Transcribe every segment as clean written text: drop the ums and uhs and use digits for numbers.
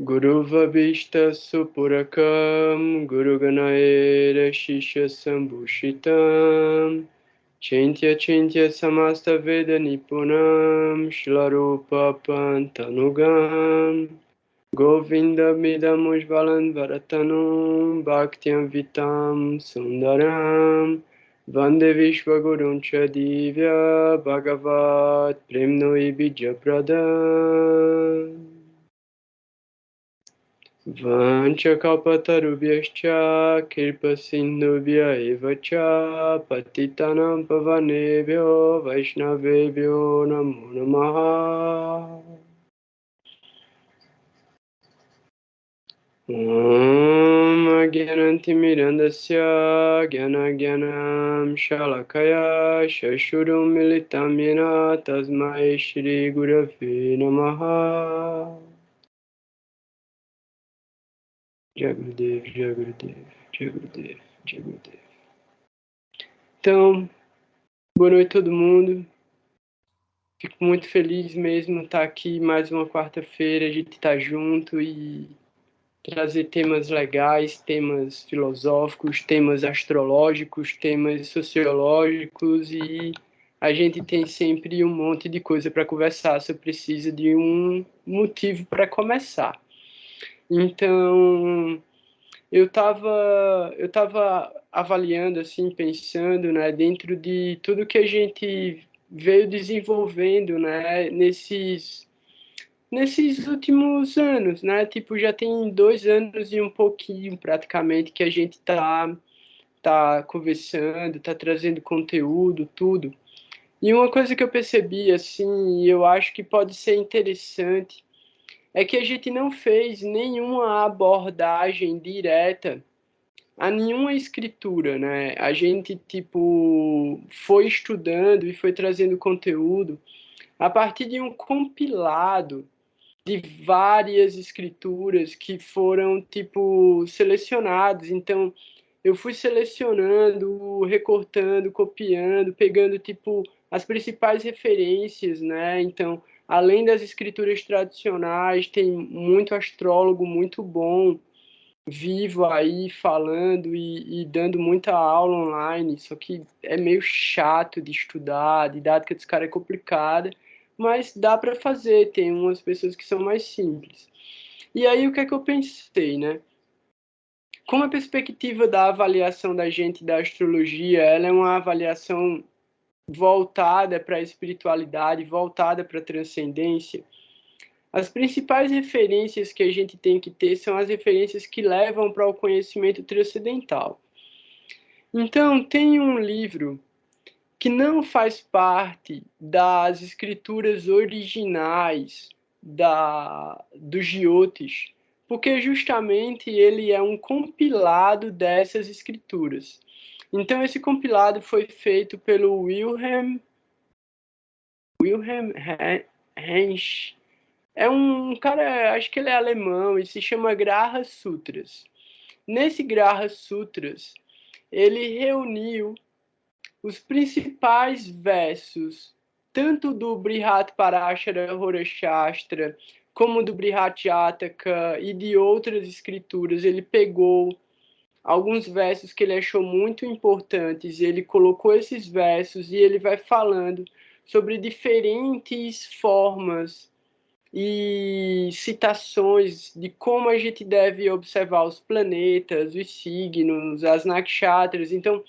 Guru Vabhishta Supurakam Guru Ganaera Shisha Sambhushitam Chintya Chintya Samasta Veda Nipunam Shilarupa Pantanugam Govinda Midamujvalan Varatanum Bhaktyam Vitam Sundaram Vande Vishwagurun Chadivya Bhagavat Premnoi Bijapradam Vanchakalpatarubhyascha Kirpasindhubhya evacha Patitanam pavanebhyo Vaishnavebhyo Namo Namaha Om Agyanantimirandasya Gyanagyanam Shalakaya Shashurum Militam Yena Tasmai Shri Gurave Namaha Jagurudev, Jagurudev, Jagurudev, Jagurudev. Então, boa noite a todo mundo. Fico muito feliz mesmo estar aqui mais uma quarta-feira, a gente estar junto e trazer temas legais, temas filosóficos, temas astrológicos, temas sociológicos e a gente tem sempre um monte de coisa para conversar, só precisa de um motivo para começar. Então, eu tava avaliando, assim, pensando, né, dentro de tudo que a gente veio desenvolvendo, né, nesses últimos anos, né, tipo, já tem 2 anos e um pouquinho, praticamente, que a gente tá conversando, tá trazendo conteúdo, tudo. E uma coisa que eu percebi, assim, e eu acho que pode ser interessante, é que a gente não fez nenhuma abordagem direta a nenhuma escritura, né? A gente, tipo, foi estudando e foi trazendo conteúdo a partir de um compilado de várias escrituras que foram, tipo, selecionadas. Então, eu fui selecionando, recortando, copiando, pegando, tipo, as principais referências, né? Então, além das escrituras tradicionais, tem muito astrólogo muito bom, vivo aí falando e dando muita aula online, só que é meio chato de estudar, a didática dos caras é complicada, mas dá para fazer, tem umas pessoas que são mais simples. E aí o que é que eu pensei, né? Como a perspectiva da avaliação da gente da astrologia, ela é uma avaliação voltada para a espiritualidade, voltada para a transcendência, as principais referências que a gente tem que ter são as referências que levam para o conhecimento transcendental. Então, tem um livro que não faz parte das escrituras originais dos Jyotish, porque justamente ele é um compilado dessas escrituras. Então, esse compilado foi feito pelo Wilhelm Hensch. É um cara, acho que ele é alemão, e se chama Graha Sutras. Nesse Graha Sutras, ele reuniu os principais versos, tanto do Brihat Parashara Hora Shastra, como do Brihat Jataka e de outras escrituras. Ele pegou alguns versos que ele achou muito importantes, e ele colocou esses versos e ele vai falando sobre diferentes formas e citações de como a gente deve observar os planetas, os signos, as nakshatras. Então,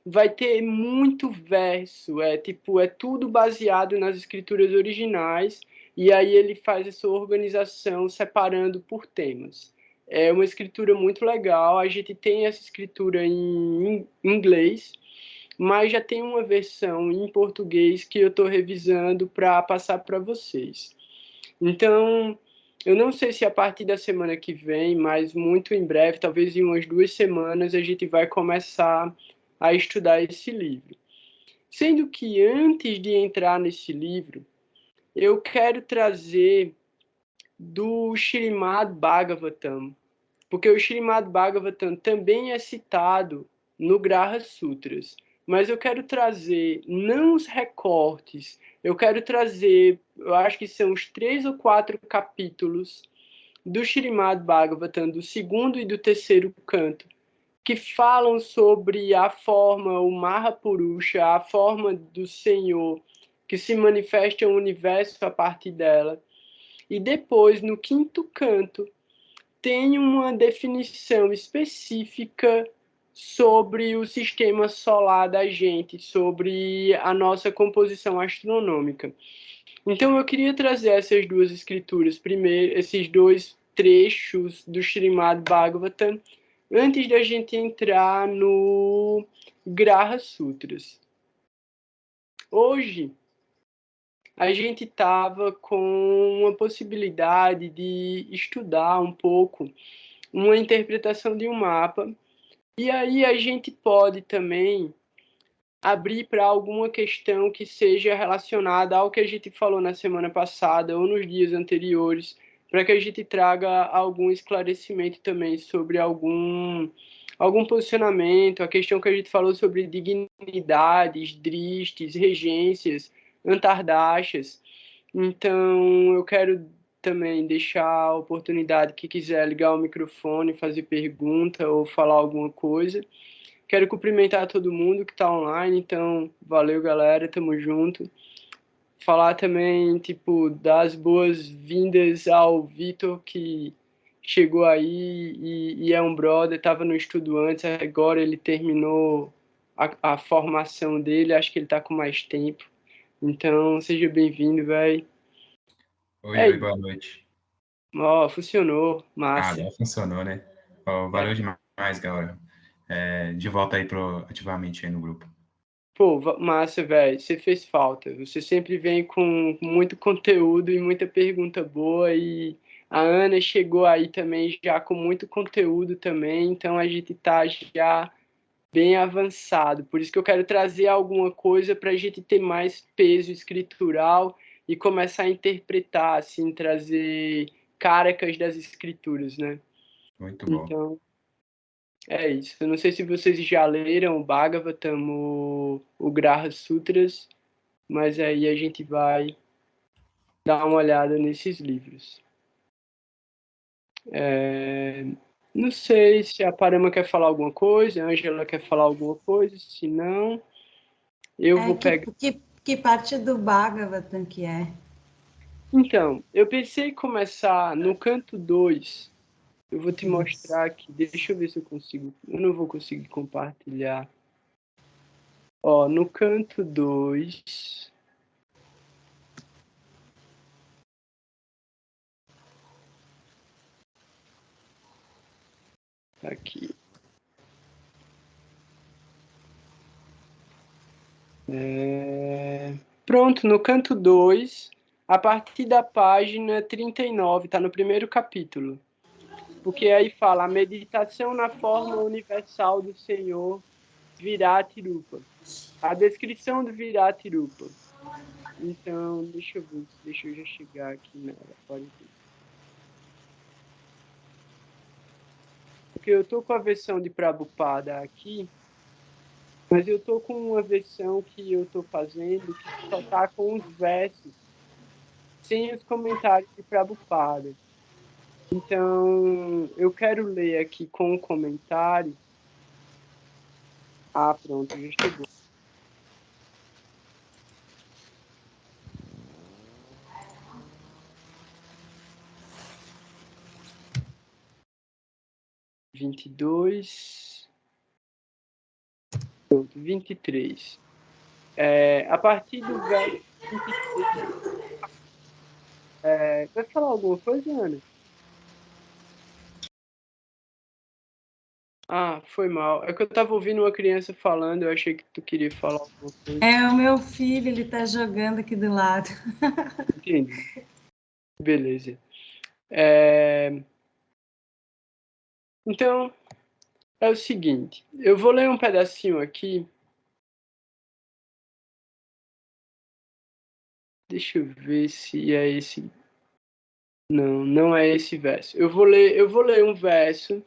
vai ter muito verso, é tudo baseado nas escrituras originais, e aí ele faz essa organização separando por temas. É uma escritura muito legal, a gente tem essa escritura em inglês, mas já tem uma versão em português que eu estou revisando para passar para vocês. Então, eu não sei se a partir da semana que vem, mas muito em breve, talvez em umas 2 semanas, a gente vai começar a estudar esse livro. Sendo que antes de entrar nesse livro, eu quero trazer do Srimad Bhagavatam, porque o Srimad Bhagavatam também é citado no Graha Sutras, mas eu quero trazer não os recortes, eu quero trazer, eu acho que são os 3 ou 4 capítulos do Śrīmad Bhagavatam, do segundo e do terceiro canto, que falam sobre a forma, o Mahapurusha, a forma do Senhor, que se manifesta o universo a partir dela. E depois, no quinto canto, tem uma definição específica sobre o sistema solar da gente, sobre a nossa composição astronômica. Então eu queria trazer essas duas escrituras, primeiro, esses dois trechos do Śrīmad Bhagavatam, antes da gente entrar no Graha Sutras. Hoje, a gente estava com uma possibilidade de estudar um pouco uma interpretação de um mapa, e aí a gente pode também abrir para alguma questão que seja relacionada ao que a gente falou na semana passada ou nos dias anteriores, para que a gente traga algum esclarecimento também sobre algum posicionamento, a questão que a gente falou sobre dignidades, dristes, regências, antardashas. Então, eu quero também deixar a oportunidade que quiser ligar o microfone, fazer pergunta ou falar alguma coisa. Quero cumprimentar todo mundo que está online, então valeu, galera, tamo junto. Falar também, tipo, das boas-vindas ao Vitor, que chegou aí e é um brother, estava no estudo antes, agora ele terminou a formação dele, acho que ele está com mais tempo. Então, seja bem-vindo, velho. Oi, boa noite. Ó, funcionou, massa. Agora funcionou, né? Valeu demais, galera. De volta aí ativamente aí no grupo. Pô, massa, velho. Você fez falta. Você sempre vem com muito conteúdo e muita pergunta boa. E a Ana chegou aí também já com muito conteúdo também. Então a gente tá já bem avançado. Por isso que eu quero trazer alguma coisa para a gente ter mais peso escritural e começar a interpretar, assim, trazer caracas das escrituras, né? Muito bom. Então, é isso. Eu não sei se vocês já leram o Bhagavatam, o Graha Sutras, mas aí a gente vai dar uma olhada nesses livros. Não sei se a Parama quer falar alguma coisa, a Ângela quer falar alguma coisa, se não, eu vou pegar. Que parte do Bhagavatam que é? Então, eu pensei em começar no canto 2. Eu vou te mostrar aqui. Deixa eu ver se eu consigo. Eu não vou conseguir compartilhar. Ó, no canto 2. Aqui. Pronto, no canto 2, a partir da página 39, está no primeiro capítulo. Porque aí fala a meditação na forma universal do Senhor Virati-Rupa. A descrição do Virati-Rupa. Então, deixa eu ver, deixa eu já chegar aqui nela. Porque eu tô com a versão de Prabhupada aqui, mas eu tô com uma versão que eu tô fazendo que só tá com os versos, sem os comentários de Prabhupada. Então, eu quero ler aqui com o comentário. Ah, pronto, já chegou. Vinte e dois. Pronto, 23. A partir do verso 23. Vai falar alguma coisa, Ana? Ah, foi mal. É que eu tava ouvindo uma criança falando, eu achei que tu queria falar alguma coisa. É o meu filho, ele tá jogando aqui do lado. Entendi. Beleza. Então, é o seguinte. Eu vou ler um pedacinho aqui. Deixa eu ver se é esse. Não, não é esse verso. Eu vou ler um verso,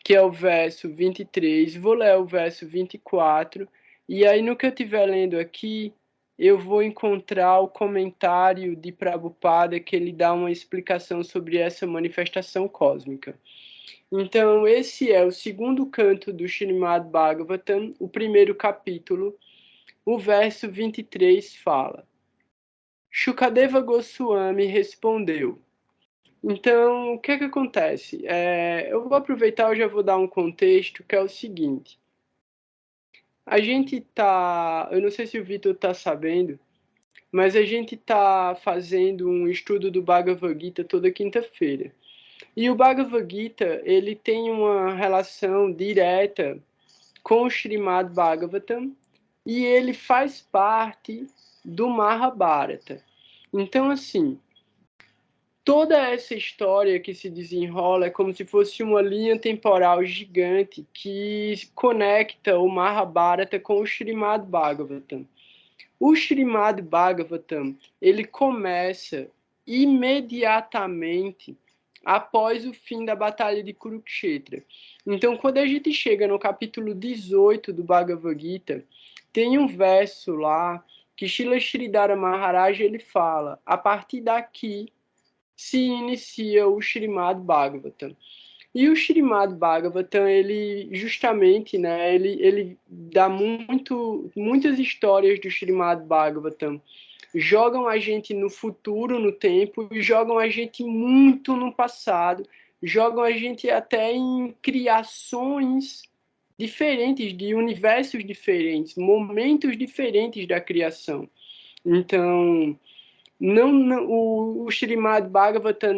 que é o verso 23, vou ler o verso 24, e aí no que eu estiver lendo aqui, eu vou encontrar o comentário de Prabhupada que ele dá uma explicação sobre essa manifestação cósmica. Então, esse é o segundo canto do Srimad Bhagavatam, o primeiro capítulo. O verso 23 fala: Shukadeva Goswami respondeu. Então, o que é que acontece? Eu vou aproveitar e já vou dar um contexto, que é o seguinte. A gente tá... Eu não sei se o Vitor está sabendo, mas a gente está fazendo um estudo do Bhagavad Gita toda quinta-feira. E o Bhagavad Gita, ele tem uma relação direta com o Srimad Bhagavatam, e ele faz parte do Mahabharata. Então, assim, toda essa história que se desenrola é como se fosse uma linha temporal gigante que conecta o Mahabharata com o Srimad Bhagavatam. O Srimad Bhagavatam, ele começa imediatamente após o fim da Batalha de Kurukshetra. Então, quando a gente chega no capítulo 18 do Bhagavad Gita, tem um verso lá que Srila Sridhara Maharaj ele fala: a partir daqui se inicia o Srimad Bhagavatam. E o Srimad Bhagavatam, ele justamente, né, ele dá muitas histórias do Srimad Bhagavatam. Jogam a gente no futuro, no tempo, e jogam a gente muito no passado, jogam a gente até em criações diferentes, de universos diferentes, momentos diferentes da criação. Então, o Srimad Bhagavatam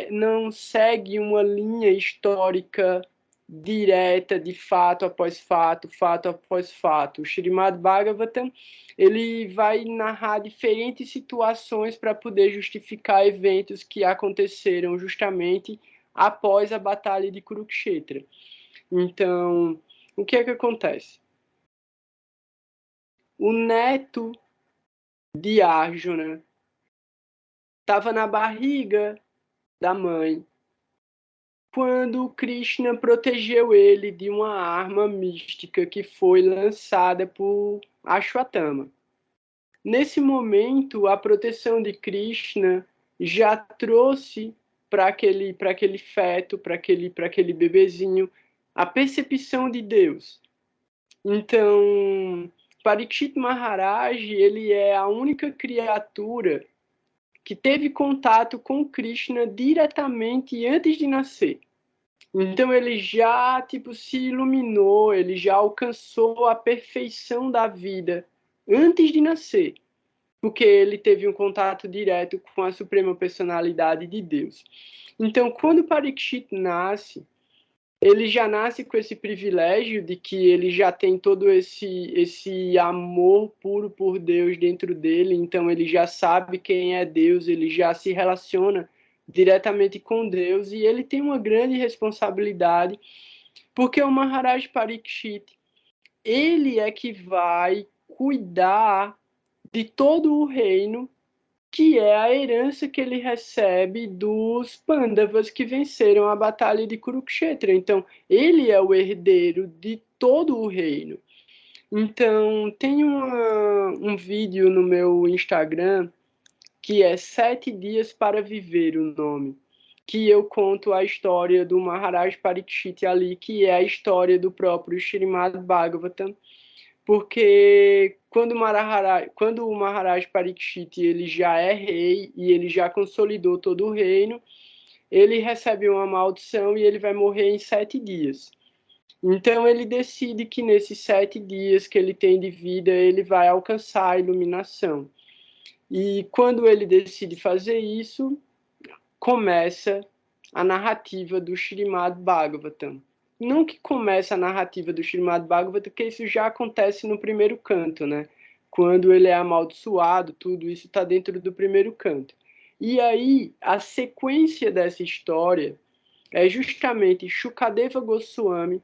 não segue uma linha histórica direta de fato após fato, fato após fato. O Srimad Bhagavatam ele vai narrar diferentes situações para poder justificar eventos que aconteceram justamente após a Batalha de Kurukshetra. Então, o que é que acontece? O neto de Arjuna estava na barriga da mãe quando Krishna protegeu ele de uma arma mística que foi lançada por Ashwatthama. Nesse momento, a proteção de Krishna já trouxe para aquele feto, para aquele bebezinho, a percepção de Deus. Então, Parikshit Maharaj, ele é a única criatura que teve contato com Krishna diretamente antes de nascer. Então ele já se iluminou, ele já alcançou a perfeição da vida antes de nascer, porque ele teve um contato direto com a Suprema Personalidade de Deus. Então, quando Parikshit nasce, ele já nasce com esse privilégio de que ele já tem todo esse amor puro por Deus dentro dele, então ele já sabe quem é Deus, ele já se relaciona diretamente com Deus, e ele tem uma grande responsabilidade, porque o Maharaj Parikshit, ele é que vai cuidar de todo o reino, que é a herança que ele recebe dos Pandavas que venceram a Batalha de Kurukshetra. Então, ele é o herdeiro de todo o reino. Então, tem um vídeo no meu Instagram, que é 7 Dias para Viver, o nome, que eu conto a história do Maharaj Parikshit ali, que é a história do próprio Srimad Bhagavatam, porque quando o Maharaj Parikshit ele já é rei e ele já consolidou todo o reino, ele recebe uma maldição e ele vai morrer em 7 dias. Então ele decide que nesses 7 dias que ele tem de vida, ele vai alcançar a iluminação. E quando ele decide fazer isso, começa a narrativa do Srimad Bhagavatam. Não que começa a narrativa do Srimad Bhagavatam, porque isso já acontece no primeiro canto, né? Quando ele é amaldiçoado, tudo isso está dentro do primeiro canto. E aí, a sequência dessa história é justamente Shukadeva Goswami,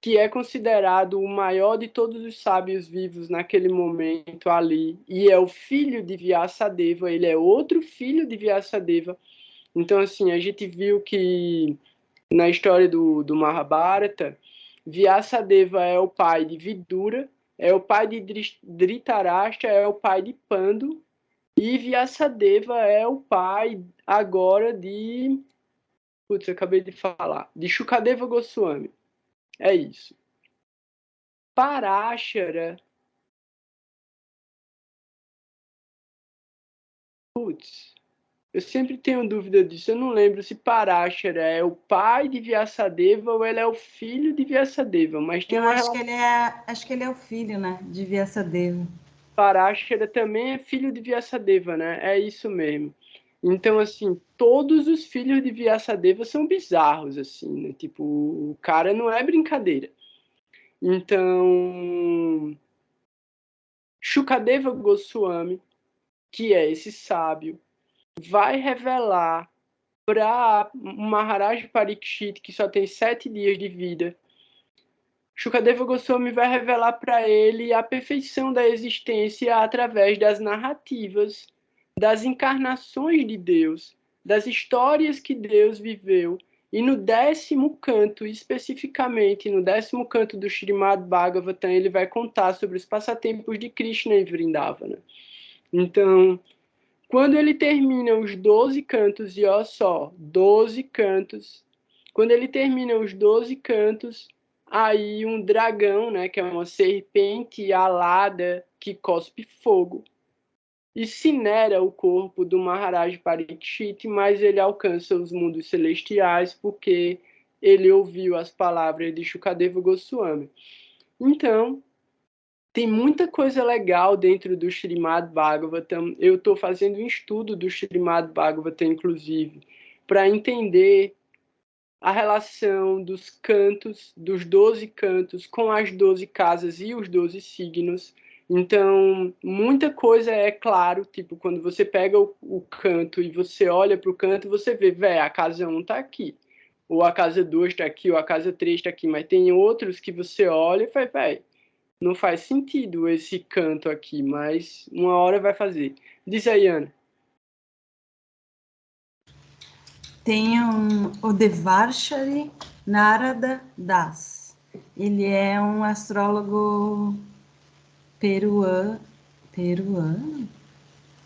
que é considerado o maior de todos os sábios vivos naquele momento ali, e é o filho de Vyasadeva, ele é outro filho de Vyasadeva. Então, assim, a gente viu que na história do Mahabharata, Vyasadeva é o pai de Vidura, é o pai de Dhritarashtra, é o pai de Pandu, e Vyasadeva é o pai agora de... Putz, eu acabei de falar. De Shukadeva Goswami. É isso. Parashara... Putz, eu sempre tenho dúvida disso. Eu não lembro se Parashara é o pai de Vyasadeva ou ele é o filho de Vyasadeva, mas tem Eu uma acho relação. que ele é o filho, né, de Vyasadeva. Parashara também é filho de Vyasadeva, né? É isso mesmo. Então, assim, todos os filhos de Vyasadeva são bizarros, assim, né? Tipo, o cara não é brincadeira. Então, Shukadeva Goswami, que é esse sábio, vai revelar para Maharaj Parikshit, que só tem 7 dias de vida. Shukadeva Goswami vai revelar para ele a perfeição da existência através das narrativas, das encarnações de Deus, das histórias que Deus viveu. E no 10º canto, especificamente no 10º canto do Srimad Bhagavatam, ele vai contar sobre os passatempos de Krishna em Vrindavana. Então, quando ele termina os 12 cantos, e olha só, 12 cantos, quando ele termina os 12 cantos, aí um dragão, né, que é uma serpente alada que cospe fogo, incinera o corpo do Maharaj Parikshit, mas ele alcança os mundos celestiais porque ele ouviu as palavras de Shukadeva Goswami. Então, tem muita coisa legal dentro do Srimad Bhagavatam. Eu estou fazendo um estudo do Srimad Bhagavatam, inclusive, para entender a relação dos cantos, dos 12 cantos, com as 12 casas e os 12 signos. Então, muita coisa é claro, tipo, quando você pega o canto e você olha para o canto, você vê, a casa 1 está aqui, ou a casa 2 está aqui, ou a casa 3 está aqui, mas tem outros que você olha e fala, não faz sentido esse canto aqui, mas uma hora vai fazer. Diz aí, Ana. Tem o Devarshari Narada Das. Ele é um astrólogo peruano.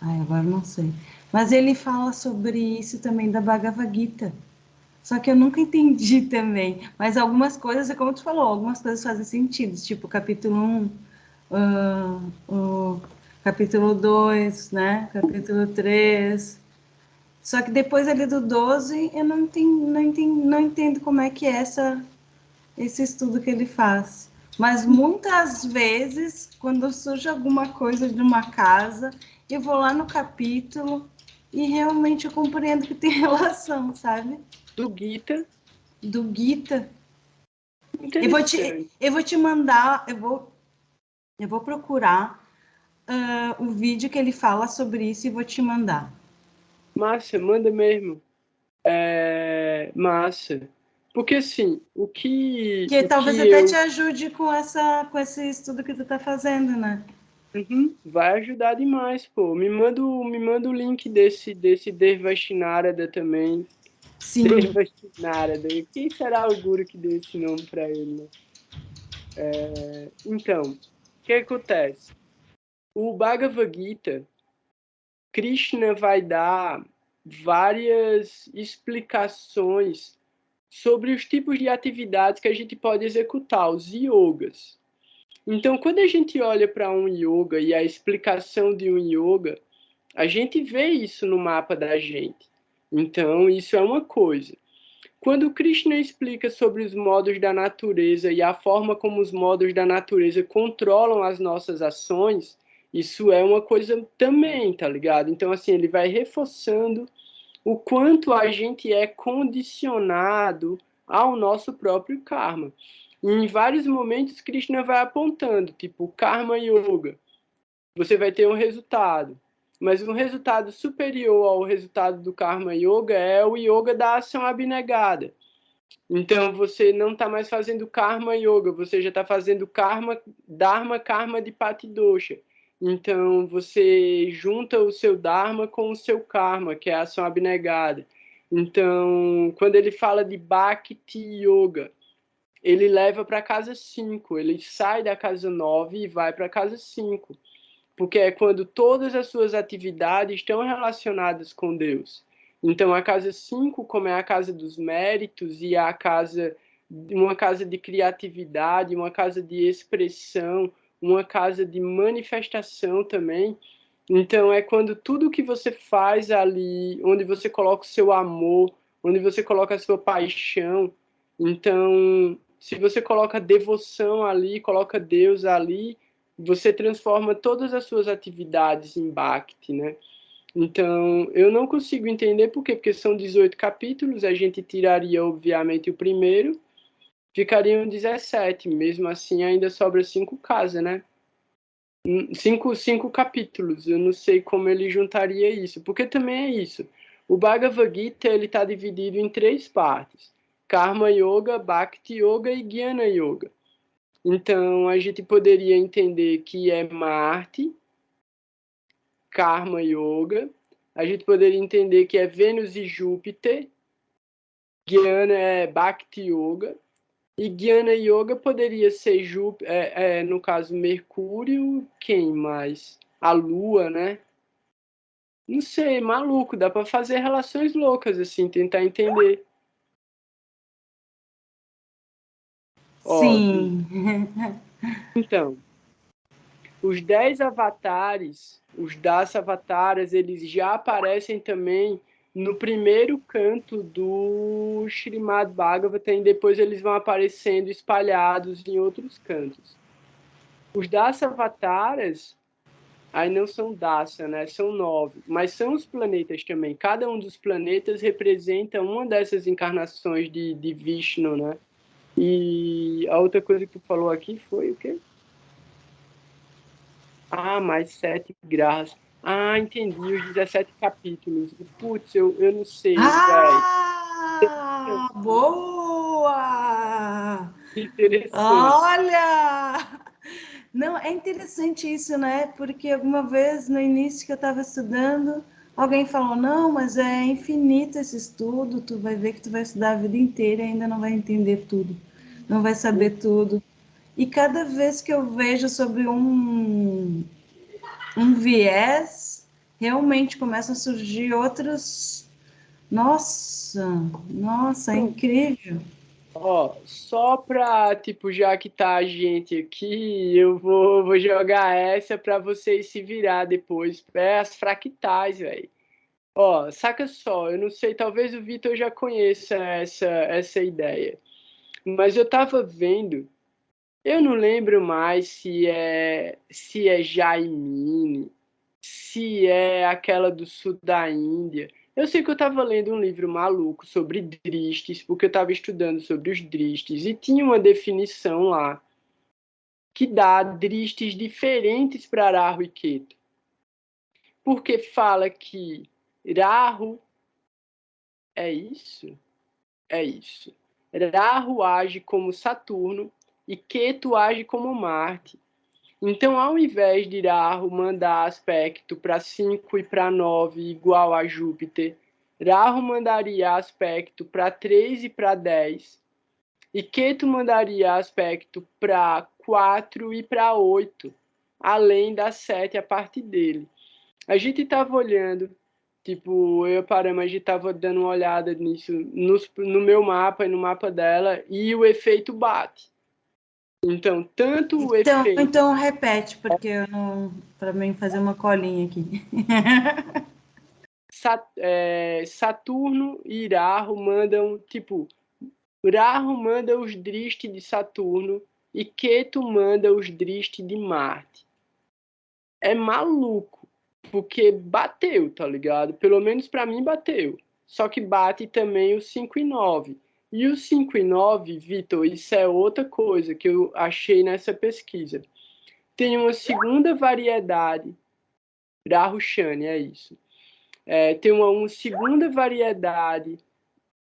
Ai, agora não sei. Mas ele fala sobre isso também da Bhagavad Gita. Só que eu nunca entendi também. Mas algumas coisas, é como tu falou, algumas coisas fazem sentido. Tipo, capítulo 1, o capítulo 2, né? Capítulo 3. Só que depois ali do 12, eu não entendo como é que é esse estudo que ele faz. Mas muitas vezes, quando surge alguma coisa de uma casa, eu vou lá no capítulo e realmente eu compreendo que tem relação, sabe? Do Gita. Do Gita. Interessante. Eu vou te mandar, eu vou procurar o vídeo que ele fala sobre isso e vou te mandar. Massa, manda mesmo. Massa. Porque, assim, Que o talvez que até eu... te ajude com esse estudo que tu tá fazendo, né? vai ajudar demais, pô. Me manda o link desse Devashinarada também. Sim. Devashinarada. Quem será o guru que deu esse nome para ele, né? Então, o que acontece? O Bhagavad Gita, Krishna vai dar várias explicações sobre os tipos de atividades que a gente pode executar, os yogas. Então, quando a gente olha para um yoga e a explicação de um yoga, a gente vê isso no mapa da gente. Então, isso é uma coisa. Quando Krishna explica sobre os modos da natureza e a forma como os modos da natureza controlam as nossas ações, isso é uma coisa também, tá ligado? Então, assim, ele vai reforçando o quanto a gente é condicionado ao nosso próprio karma. E em vários momentos, Krishna vai apontando, tipo, karma yoga. Você vai ter um resultado. Mas um resultado superior ao resultado do karma yoga é o yoga da ação abnegada. Então você não está mais fazendo karma yoga, você já está fazendo karma, dharma karma de patidosha. Então você junta o seu dharma com o seu karma, que é a ação abnegada. Então, quando ele fala de bhakti yoga, ele leva para a casa 5, ele sai da casa 9 e vai para a casa 5, porque é quando todas as suas atividades estão relacionadas com Deus. Então, a casa 5, como é a casa dos méritos e uma casa de criatividade, uma casa de expressão, uma casa de manifestação também. Então, é quando tudo que você faz ali, onde você coloca o seu amor, onde você coloca a sua paixão. Então, se você coloca devoção ali, coloca Deus ali, você transforma todas as suas atividades em Bhakti, né? Então, eu não consigo entender por quê, porque são 18 capítulos, a gente tiraria, obviamente, o primeiro, ficariam 17, mesmo assim ainda sobra 5 casas, né? Cinco capítulos, eu não sei como ele juntaria isso, porque também é isso. O Bhagavad Gita ele está dividido em 3 partes: Karma Yoga, Bhakti Yoga e Jnana Yoga. Então a gente poderia entender que é Marte, Karma Yoga. A gente poderia entender que é Vênus e Júpiter. Jnana é Bhakti Yoga. E Jnana Yoga poderia ser, no caso, Mercúrio, quem mais? A Lua, né? Não sei, maluco, dá para fazer relações loucas, assim, tentar entender. Ó, Sim. então, os 10 avatares, os Das Avataras, eles já aparecem também no primeiro canto do Srimad Bhagavatam, e depois eles vão aparecendo espalhados em outros cantos. Os Dasa Avataras, aí não são Dasa, né? São 9, mas são os planetas também. Cada um dos planetas representa uma dessas encarnações de Vishnu, né? E a outra coisa que tu falou aqui foi o quê? Ah, mais 7 graus. Ah, entendi, os 17 capítulos. Putz, eu não sei, velho. Ah, boa! Interessante. Olha! Não, é interessante isso, né? Porque alguma vez no início que eu estava estudando, alguém falou: não, mas é infinito esse estudo, tu vai ver que tu vai estudar a vida inteira e ainda não vai entender tudo, não vai saber tudo. E cada vez que eu vejo sobre um viés, realmente começam a surgir outros. Nossa, nossa, é incrível. Ó, só pra, tipo, já que tá a gente aqui, eu vou jogar essa pra vocês se virar depois. É as fractais, velho. Ó, saca só, eu não sei, talvez o Vitor já conheça essa ideia. Mas eu tava vendo, eu não lembro mais se é Jaimini, se é aquela do sul da Índia. Eu sei que eu estava lendo um livro maluco sobre dristes, porque eu estava estudando sobre os dristes, e tinha uma definição lá que dá dristes diferentes para Rahu e Ketu. Porque fala que Rahu é isso? É isso. Rahu age como Saturno e Ketu age como Marte. Então, ao invés de Rahu mandar aspecto para 5 e para 9 igual a Júpiter, Rahu mandaria aspecto para 3 e para 10, e Ketu mandaria aspecto para 4 e para 8, além da 7 a parte dele. A gente estava olhando, tipo, eu e a Parama, a gente estava dando uma olhada nisso no meu mapa e no mapa dela, e o efeito bate. Então, tanto o efeito. Então repete, porque eu não. Para mim fazer uma colinha aqui. Saturno e Rahu mandam, tipo, Rahu manda os Drishti de Saturno e Ketu manda os Drishti de Marte. É maluco, porque bateu, tá ligado? Pelo menos para mim bateu. Só que bate também o 5 e 9. E o 5 e 9, Vitor, isso é outra coisa que eu achei nessa pesquisa. Tem uma segunda variedade, Rahu Shani, é isso. Tem uma segunda variedade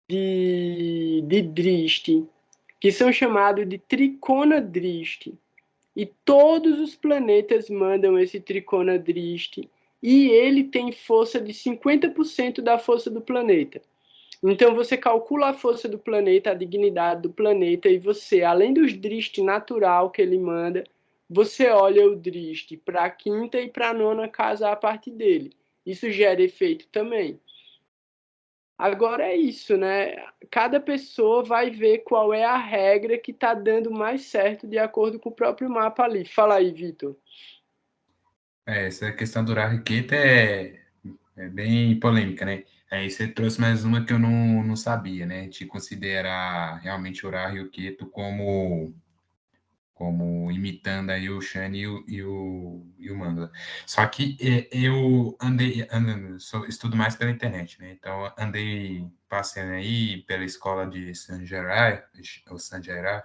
de Drishti, que são chamados de Trikona Drishti. E todos os planetas mandam esse Trikona Drishti, e ele tem força de 50% da força do planeta. Então você calcula a força do planeta, a dignidade do planeta, e você, além dos drist natural que ele manda, você olha o drist para a quinta e para a nona casa a partir dele. Isso gera efeito também. Agora é isso, né? Cada pessoa vai ver qual é a regra que está dando mais certo de acordo com o próprio mapa ali. Fala aí, Vitor. Essa questão do Raikkonen é bem polêmica, né? Aí você trouxe mais uma que eu não sabia, né? De considerar realmente o Ra e o Keto como imitando aí o Shane e o Mangala. Só que eu estudo mais pela internet, né? Então andei passando aí pela escola de Sanjay, o Sanjay,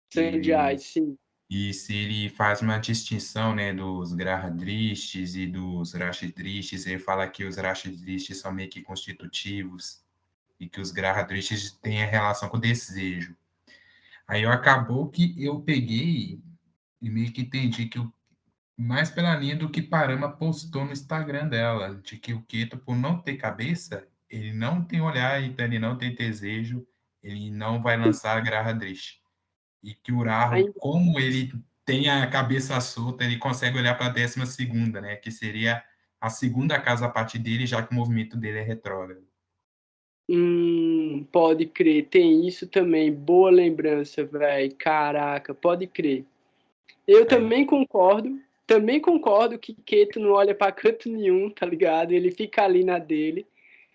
Sanjay, e sim. e se ele faz uma distinção, né, dos Grahadrishtis e dos Rashidrishtis, ele fala que os Rashidrishtis são meio que constitutivos e que os Grahadrishtis têm a relação com o desejo. Aí acabou que eu peguei e meio que entendi que mais pela linha do que Parama postou no Instagram dela, de que o Keto, por não ter cabeça, ele não tem olhar, então ele não tem desejo, ele não vai lançar a Grahadrish. E que o Rahu, Ainda... como ele tem a cabeça solta, ele consegue olhar para a 12ª, né? Que seria a segunda casa a partir dele, já que o movimento dele é retrógrado. Pode crer, tem isso também. Boa lembrança, velho. Caraca, pode crer. Eu Aí, também concordo que Keto não olha para canto nenhum, tá ligado? Ele fica ali na dele.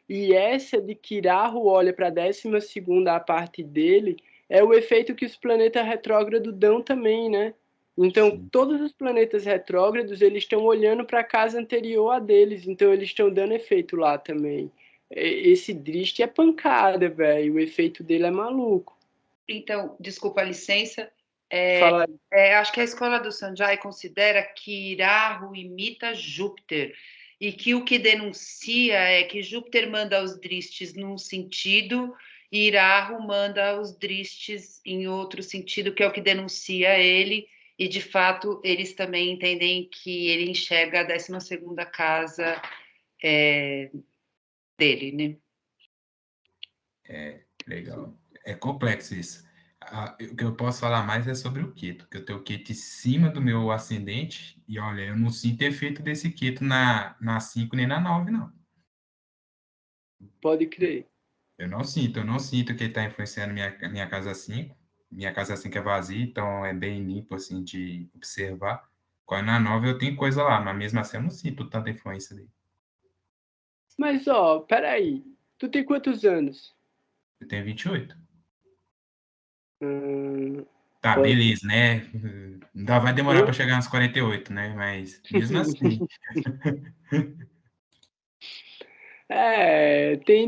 E essa de que Rahu olha para a 12ª a parte dele é o efeito que os planetas retrógrados dão também, né? Então, sim. todos os planetas retrógrados, eles estão olhando para a casa anterior a deles, então eles estão dando efeito lá também. Esse Drist é pancada, velho, o efeito dele é maluco. Então, desculpa a licença, Fala aí. acho que a escola do Sanjay considera que Rahu imita Júpiter, e que o que denuncia é que Júpiter manda os dristes num sentido e Rahu manda os dristes em outro sentido, que é o que denuncia ele, e de fato eles também entendem que ele enxerga a 12ª casa dele, né? Legal. É complexo isso. O que eu posso falar mais é sobre o Keto, porque eu tenho o Keto em cima do meu ascendente, e olha, eu não sinto efeito desse Keto na 5 nem na 9, não. Pode crer. Eu não sinto que ele está influenciando minha casa 5. Minha casa 5 é vazia, então é bem limpo, assim, de observar. Quando na 9 eu tenho coisa lá, mas mesmo assim eu não sinto tanta influência dele. Mas, ó, peraí. Tu tem quantos anos? Eu tenho 28. Hum, Tá, pode... beleza, né? Ainda vai demorar para chegar nos 48, né? Mas mesmo assim.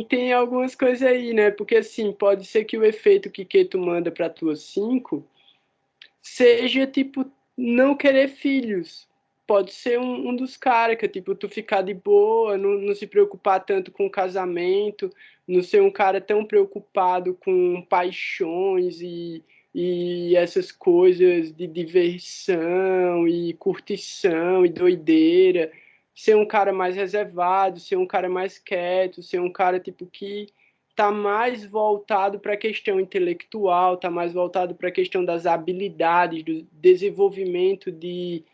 Tem algumas coisas aí, né? Porque assim, pode ser que o efeito que Keto manda para tua 5 seja tipo não querer filhos. Pode ser um dos caras, que é tipo tu ficar de boa, não se preocupar tanto com o casamento, não ser um cara tão preocupado com paixões e essas coisas de diversão e curtição e doideira. Ser um cara mais reservado, ser um cara mais quieto, ser um cara tipo que está mais voltado para a questão intelectual, está mais voltado para a questão das habilidades, do desenvolvimento de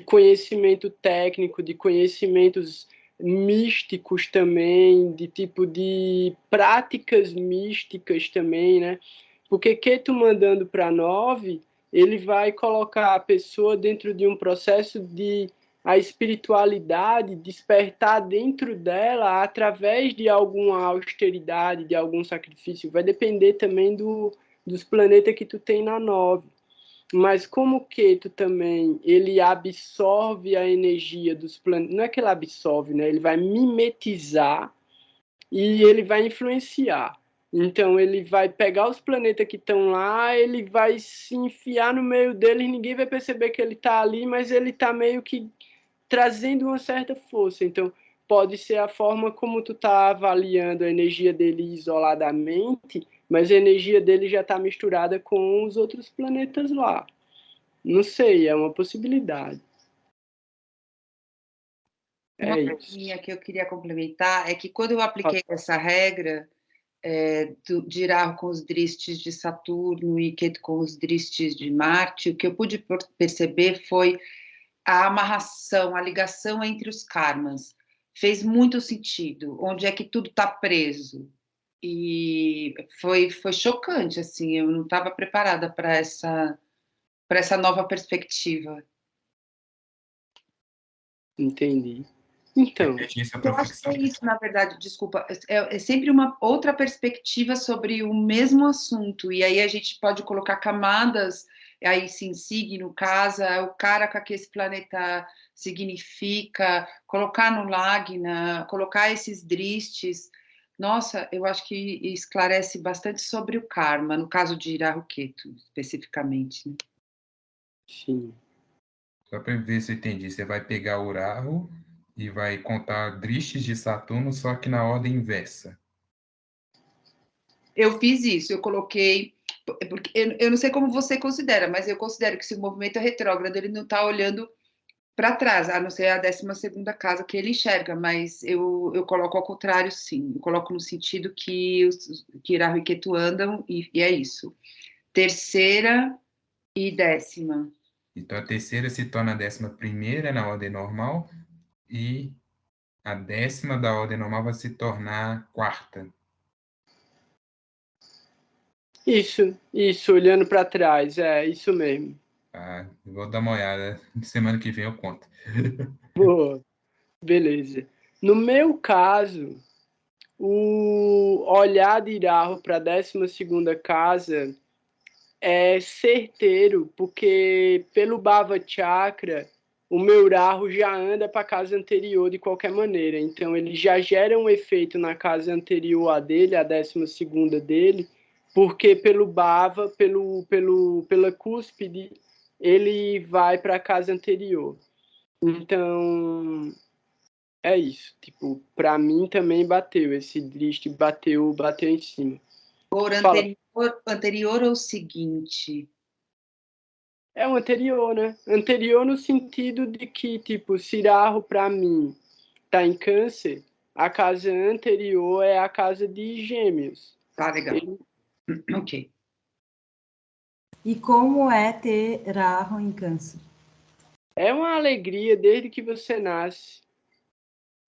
conhecimento técnico, de conhecimentos místicos também, de tipo de práticas místicas também, né? Porque Ketu mandando para 9, ele vai colocar a pessoa dentro de um processo de a espiritualidade despertar dentro dela através de alguma austeridade, de algum sacrifício. Vai depender também dos planetas que tu tem na 9. Mas como que tu também, ele absorve a energia dos planetas, não é que ele absorve, né? Ele vai mimetizar e ele vai influenciar. Então ele vai pegar os planetas que estão lá, ele vai se enfiar no meio deles, ninguém vai perceber que ele está ali, mas ele está meio que trazendo uma certa força. Então, pode ser a forma como tu está avaliando a energia dele isoladamente, mas a energia dele já está misturada com os outros planetas lá. Não sei, é uma possibilidade. Uma É isso. coisinha que eu queria complementar é que quando eu apliquei essa regra, de Irahu com os dristes de Saturno e Ketu com os dristes de Marte, o que eu pude perceber foi a amarração, a ligação entre os karmas. Fez muito sentido, onde é que tudo está preso. E foi chocante, assim, eu não estava preparada para essa nova perspectiva. Entendi. Então, eu acho que é isso, na verdade, desculpa, é sempre uma outra perspectiva sobre o mesmo assunto, e aí a gente pode colocar camadas, aí sim, signo, casa, o cara com que esse planeta significa, colocar no Lagna, colocar esses dristes. Nossa, eu acho que esclarece bastante sobre o karma, no caso de Rahu Ketu, especificamente. Né? Sim. Só para ver se eu entendi, você vai pegar o Rahu e vai contar dristes de Saturno, só que na ordem inversa. Eu fiz isso, eu coloquei, porque eu não sei como você considera, mas eu considero que se o movimento é retrógrado, ele não está olhando para trás, a não ser a 12ª casa que ele enxerga, mas eu coloco ao contrário, sim. Eu coloco no sentido que Rahu e Ketu andam, e é isso. 3ª e 10ª. Então, a 3ª se torna a 11ª na ordem normal, e a 10ª da ordem normal vai se tornar 4ª. Isso, olhando para trás, é isso mesmo. Ah, vou dar uma olhada, semana que vem eu conto. Boa, beleza. No meu caso, o olhar de Irahu para a 12ª casa é certeiro, porque pelo Bhava Chakra, o meu Rahu já anda para a casa anterior de qualquer maneira. Então, ele já gera um efeito na casa anterior a dele, a 12ª dele, porque pelo Bhava, pela cúspide, ele vai para a casa anterior. Então, é isso. Tipo, para mim também bateu. Esse Drishti bateu em cima. Por anterior ou seguinte? É o anterior, né? Anterior no sentido de que, tipo, Sirahu, para mim, tá em Câncer, a casa anterior é a casa de Gêmeos. Tá, legal. Ok. E como é ter Rahu em Câncer? É uma alegria desde que você nasce.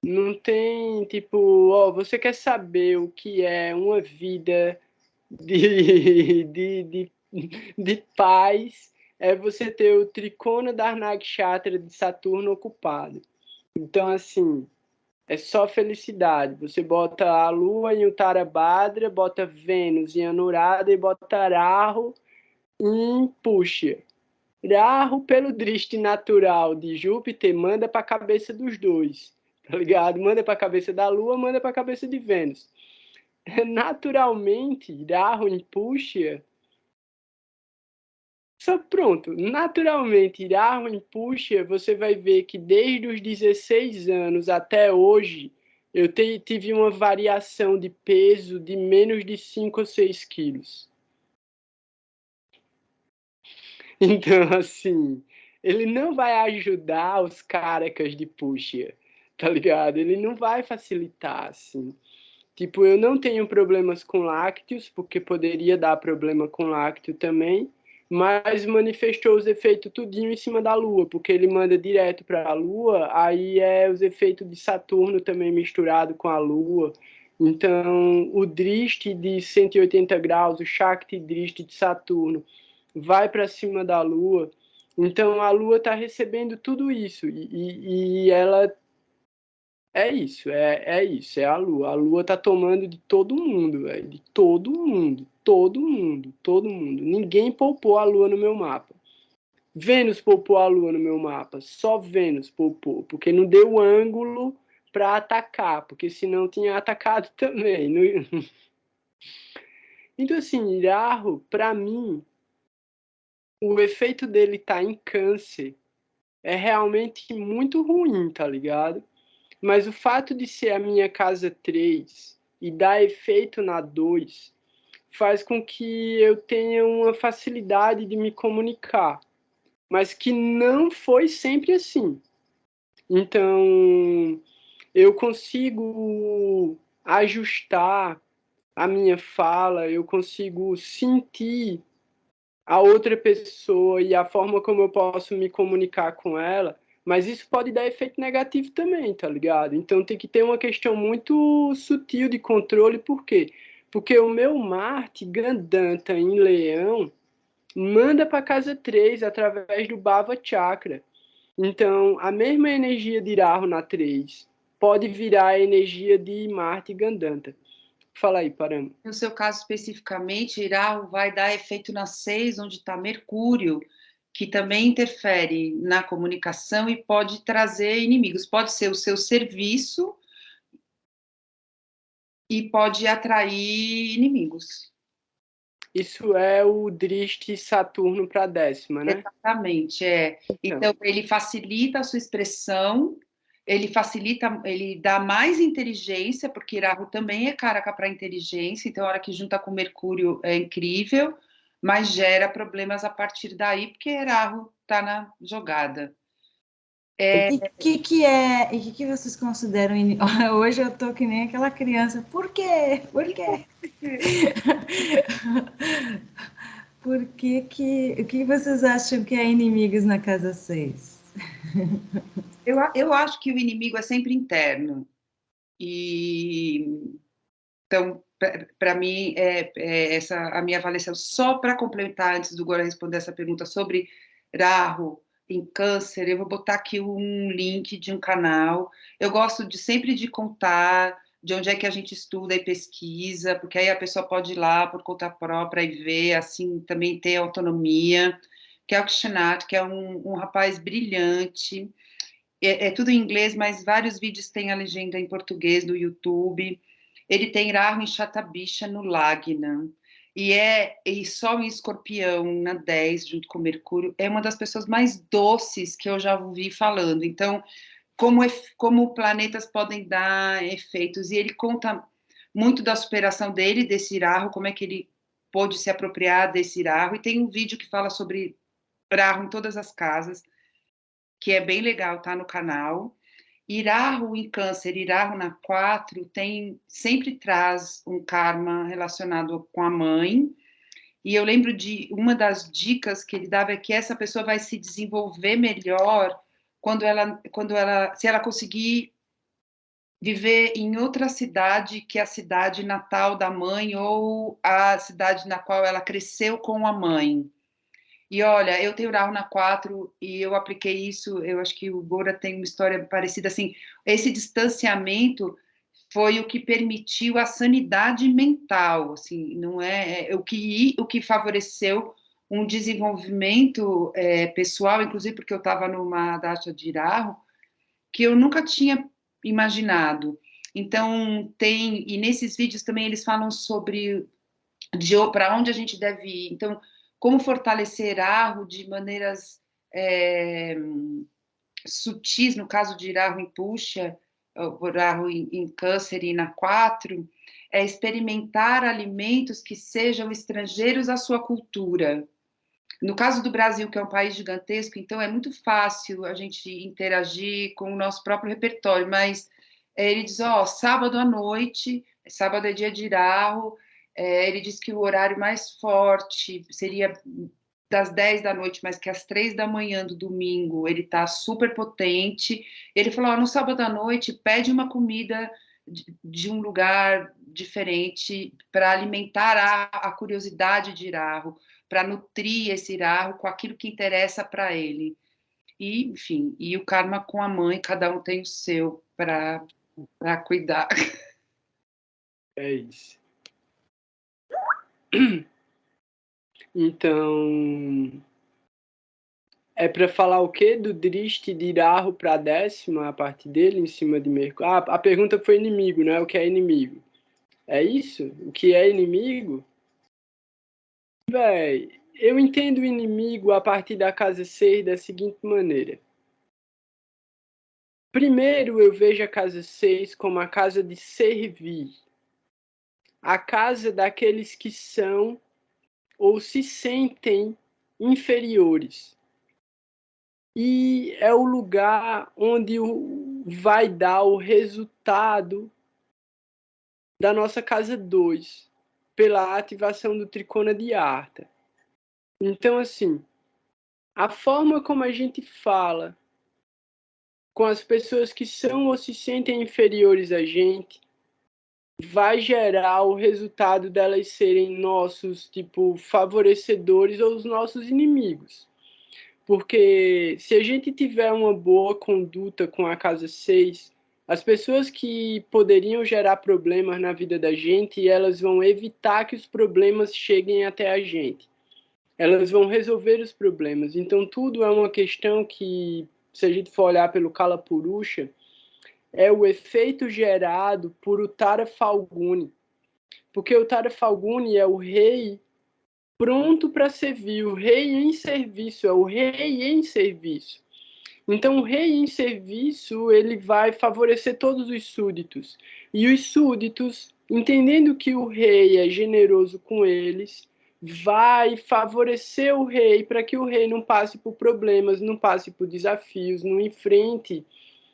Não tem, tipo, ó, você quer saber o que é uma vida de paz, é você ter o tricona da Nakshatra de Saturno ocupado. Então, assim, é só felicidade. Você bota a Lua em Uttarabhadra, bota Vênus em Anuradha e bota Rahu em Puxa. Rahu, pelo drishti natural de Júpiter, manda para a cabeça dos dois, tá ligado? Manda para a cabeça da Lua, manda para a cabeça de Vênus. Naturalmente, Rahu em Puxa, só pronto, naturalmente, Rahu em Puxa, você vai ver que desde os 16 anos até hoje, eu tive uma variação de peso de menos de 5 ou 6 quilos. Então, assim, ele não vai ajudar os carecas de Puxa, tá ligado? Ele não vai facilitar, assim. Tipo, eu não tenho problemas com lácteos, porque poderia dar problema com lácteo também, mas manifestou os efeitos tudinho em cima da Lua, porque ele manda direto para a Lua, aí é os efeitos de Saturno também misturado com a Lua. Então, o Drishti de 180 graus, o Shakti Drishti de Saturno, vai para cima da Lua. Então, a Lua está recebendo tudo isso, e ela é isso, é a Lua. A Lua tá tomando de todo mundo, velho. De todo mundo. Todo mundo. Todo mundo. Ninguém poupou a Lua no meu mapa. Vênus poupou a Lua no meu mapa. Só Vênus poupou. Porque não deu ângulo para atacar. Porque senão tinha atacado também. Então, assim, Rahu, para mim, o efeito dele tá em Câncer é realmente muito ruim, tá ligado? Mas o fato de ser a minha casa 3 e dar efeito na 2 faz com que eu tenha uma facilidade de me comunicar, mas que não foi sempre assim. Então, eu consigo ajustar a minha fala, eu consigo sentir a outra pessoa e a forma como eu posso me comunicar com ela, mas isso pode dar efeito negativo também, tá ligado? Então tem que ter uma questão muito sutil de controle, por quê? Porque o meu Marte Gandanta em Leão manda para casa 3 através do Bhava Chakra. Então, a mesma energia de Rahu na 3 pode virar a energia de Marte Gandanta. Fala aí, Parama. No seu caso especificamente, Rahu vai dar efeito na 6, onde está Mercúrio, que também interfere na comunicação e pode trazer inimigos. Pode ser o seu serviço e pode atrair inimigos. Isso é o Drishti Saturno para a 10ª, né? Exatamente, é. Então, ele facilita a sua expressão, ele dá mais inteligência, porque Rahu também é Karaka para inteligência, então a hora que junta com Mercúrio é incrível, mas gera problemas a partir daí, porque Rahu está na jogada. E o que vocês consideram? Hoje eu tô que nem aquela criança. Por quê? Por quê? O que vocês acham que é inimigos na casa 6? Eu acho que o inimigo é sempre interno. E então, para mim, essa a minha avaliação. Só para complementar, antes do Gora responder essa pergunta sobre Rahu em Câncer, eu vou botar aqui um link de um canal. Eu gosto sempre de contar de onde é que a gente estuda e pesquisa, porque aí a pessoa pode ir lá por conta própria e ver, assim, também ter autonomia, que é o Kshanath, que é um rapaz brilhante. É tudo em inglês, mas vários vídeos têm a legenda em português no YouTube. Ele tem Rahu em Shatabisha no Lagna. E Sol em Escorpião na 10, junto com Mercúrio, é uma das pessoas mais doces que eu já ouvi falando. Então, como planetas podem dar efeitos. E ele conta muito da superação dele, desse Rahu, como é que ele pôde se apropriar desse Rahu. E tem um vídeo que fala sobre Rahu em todas as casas, que é bem legal, tá no canal. Rahu em Câncer e Rahu na 4 sempre traz um karma relacionado com a mãe. E eu lembro de uma das dicas que ele dava é que essa pessoa vai se desenvolver melhor se ela conseguir viver em outra cidade que a cidade natal da mãe ou a cidade na qual ela cresceu com a mãe. E olha, eu tenho Rahu na 4 e eu apliquei isso, eu acho que o Gora tem uma história parecida, assim, esse distanciamento foi o que permitiu a sanidade mental, assim, não é o que favoreceu um desenvolvimento pessoal, inclusive porque eu estava numa data de Rahu, que eu nunca tinha imaginado. Então, e nesses vídeos também eles falam sobre para onde a gente deve ir. Então, como fortalecer Rahu de maneiras sutis, no caso de Rahu em Puxa, Rahu em Câncer e na 4, é experimentar alimentos que sejam estrangeiros à sua cultura. No caso do Brasil, que é um país gigantesco, então é muito fácil a gente interagir com o nosso próprio repertório, mas ele diz, sábado à noite, sábado é dia de Rahu, ele diz que o horário mais forte seria das 10 da noite, mas que às 3 da manhã do domingo ele está super potente. Ele falou, no sábado à noite, pede uma comida de um lugar diferente para alimentar a curiosidade de Rahu, para nutrir esse Rahu com aquilo que interessa para ele. E, enfim, e o karma com a mãe, cada um tem o seu para cuidar. É isso. Então, é para falar o quê? Do Drishti de Rahu para a 10ª, a parte dele, em cima de Mercúrio. A pergunta foi inimigo, né? O que é inimigo? É isso? O que é inimigo? Véi, eu entendo o inimigo a partir da casa 6 da seguinte maneira. Primeiro, eu vejo a casa 6 como a casa de servir. A casa daqueles que são ou se sentem inferiores. E é o lugar onde vai dar o resultado da nossa casa 2. pela ativação do tricona de Artha. Então, assim, a forma como a gente fala com as pessoas que são ou se sentem inferiores a gente vai gerar o resultado delas serem nossos, tipo, favorecedores ou os nossos inimigos. Porque se a gente tiver uma boa conduta com a casa 6, as pessoas que poderiam gerar problemas na vida da gente, elas vão evitar que os problemas cheguem até a gente. Elas vão resolver os problemas. Então, tudo é uma questão que, se a gente for olhar pelo Kala Purusha, é o efeito gerado por Uttara Falguni. Porque o Uttara Falguni é o rei pronto para servir, o rei em serviço, é o rei em serviço. Então, o rei em serviço, ele vai favorecer todos os súditos. E os súditos, entendendo que o rei é generoso com eles, vai favorecer o rei para que o rei não passe por problemas, não passe por desafios, não enfrente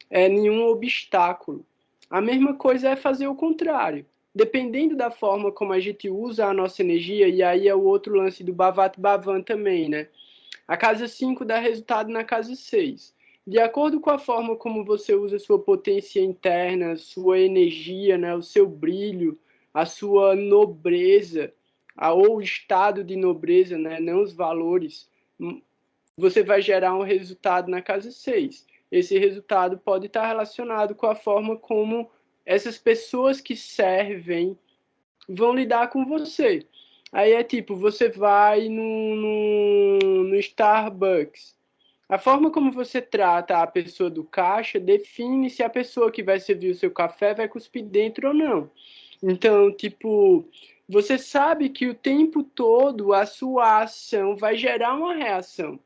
nenhum obstáculo. A mesma coisa é fazer o contrário. Dependendo da forma como a gente usa a nossa energia, e aí é o outro lance do Bhavat Bhavan também, né? A casa 5 dá resultado na casa 6. De acordo com a forma como você usa sua potência interna, sua energia, né, o seu brilho, a sua nobreza, ou estado de nobreza, né, não os valores, você vai gerar um resultado na casa 6. Esse resultado pode estar relacionado com a forma como essas pessoas que servem vão lidar com você. Aí é tipo, você vai no Starbucks. A forma como você trata a pessoa do caixa define se a pessoa que vai servir o seu café vai cuspir dentro ou não. Então, tipo, você sabe que o tempo todo a sua ação vai gerar uma reação.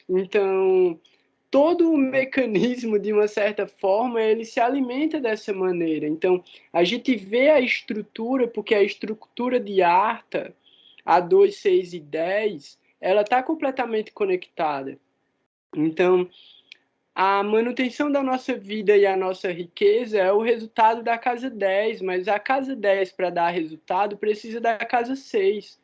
Então, todo o mecanismo, de uma certa forma, ele se alimenta dessa maneira. Então, a gente vê a estrutura, porque a estrutura de Artha, a 2, 6 e 10, ela está completamente conectada. Então, a manutenção da nossa vida e a nossa riqueza é o resultado da casa 10, mas a casa 10, para dar resultado, precisa da casa 6.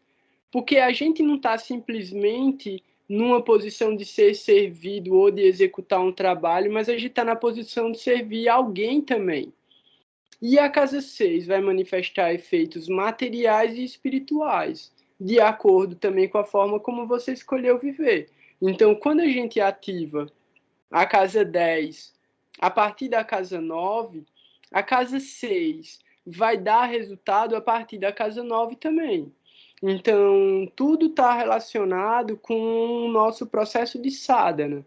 Porque a gente não está simplesmente numa posição de ser servido ou de executar um trabalho, mas a gente está na posição de servir alguém também. E a casa 6 vai manifestar efeitos materiais e espirituais, de acordo também com a forma como você escolheu viver. Então, quando a gente ativa a casa 10 a partir da casa 9, a casa 6 vai dar resultado a partir da casa 9 também. Então, tudo está relacionado com o nosso processo de sadhana.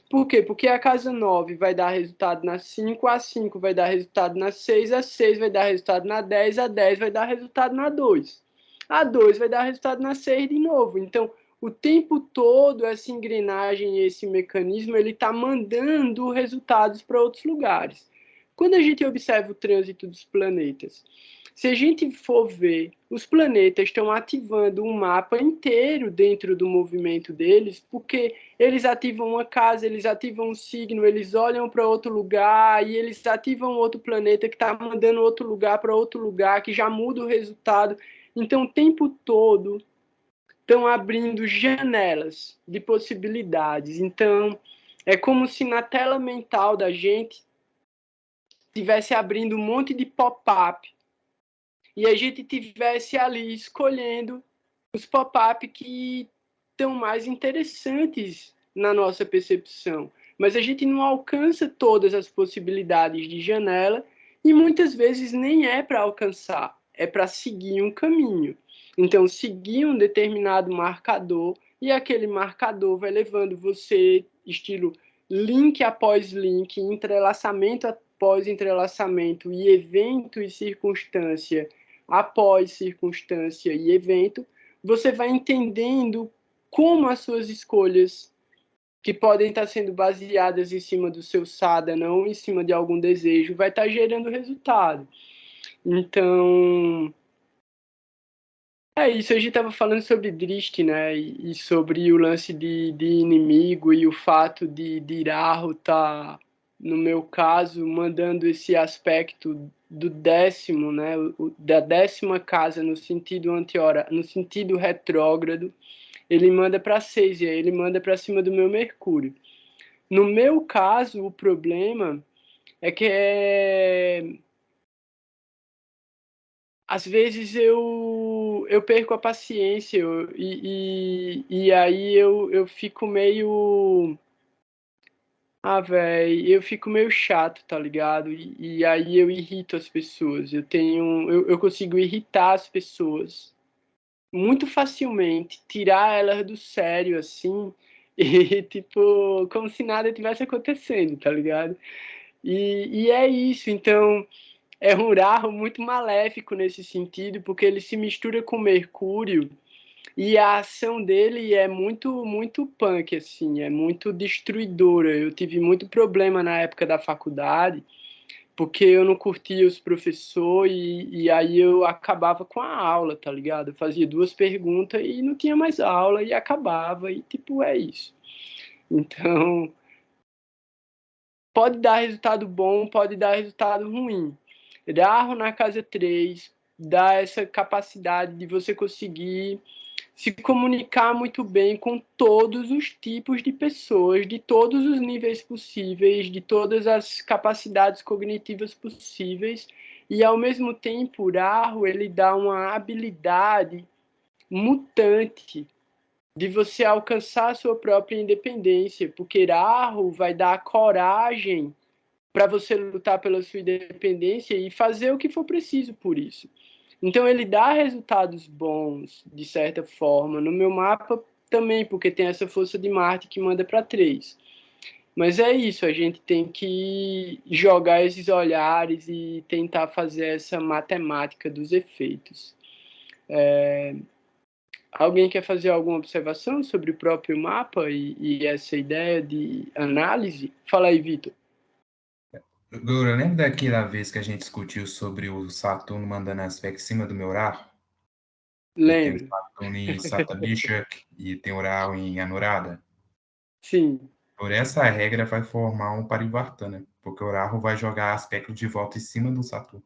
Por quê? Porque a casa 9 vai dar resultado na 5, a 5 vai dar resultado na 6, a 6 vai dar resultado na 10, a 10 vai dar resultado na 2. A 2 vai dar resultado na 6 de novo. Então, o tempo todo, essa engrenagem, esse mecanismo, ele está mandando resultados para outros lugares. Quando a gente observa o trânsito dos planetas, se a gente for ver, os planetas estão ativando um mapa inteiro dentro do movimento deles, porque eles ativam uma casa, eles ativam um signo, eles olham para outro lugar e eles ativam outro planeta que está mandando outro lugar para outro lugar, que já muda o resultado. Então, o tempo todo estão abrindo janelas de possibilidades. Então, é como se na tela mental da gente estivesse abrindo um monte de pop-up e a gente tivesse ali escolhendo os pop-up que estão mais interessantes na nossa percepção. Mas a gente não alcança todas as possibilidades de janela e muitas vezes nem é para alcançar, é para seguir um caminho. Então, seguir um determinado marcador e aquele marcador vai levando você, estilo link após link, entrelaçamento após entrelaçamento e evento e circunstância após circunstância e evento, você vai entendendo como as suas escolhas, que podem estar sendo baseadas em cima do seu sadhana ou em cima de algum desejo, vai estar gerando resultado. Então, é isso. A gente estava falando sobre Drishti, né? E sobre o lance de inimigo e o fato de Rahu estar no meu caso, mandando esse aspecto do 10º, né, da 10ª casa no sentido no sentido retrógrado, ele manda para 6, e aí ele manda para cima do meu Mercúrio. No meu caso, o problema é que às vezes eu perco a paciência e aí eu fico meio... velho, eu fico meio chato, tá ligado? E aí eu irrito as pessoas. Eu consigo irritar as pessoas muito facilmente, tirar elas do sério, assim, e tipo, como se nada tivesse acontecendo, tá ligado? E é isso, então é um Rahu muito maléfico nesse sentido, porque ele se mistura com Mercúrio e a ação dele é muito punk, assim, é muito destruidora. Eu tive muito problema na época da faculdade, porque eu não curtia os professores e aí eu acabava com a aula, tá ligado? Eu fazia 2 perguntas e não tinha mais aula e acabava, e tipo, é isso. Então, pode dar resultado bom, pode dar resultado ruim. Rahu na casa 3 dá essa capacidade de você conseguir se comunicar muito bem com todos os tipos de pessoas, de todos os níveis possíveis, de todas as capacidades cognitivas possíveis, e ao mesmo tempo o Rahu ele dá uma habilidade mutante de você alcançar a sua própria independência, porque Rahu vai dar coragem para você lutar pela sua independência e fazer o que for preciso por isso. Então ele dá resultados bons, de certa forma. No meu mapa também, porque tem essa força de Marte que manda para 3. Mas é isso, a gente tem que jogar esses olhares e tentar fazer essa matemática dos efeitos. Alguém quer fazer alguma observação sobre o próprio mapa e essa ideia de análise? Fala aí, Vitor. Guru, lembra daquela vez que a gente discutiu sobre o Saturno mandando aspecto em cima do meu Rahu? E tem o Lembro. Saturno em Satabishak e tem o Rahu em Anurada? Sim. Por essa regra vai formar um Parivartana, porque o Rahu vai jogar aspecto de volta em cima do Saturno.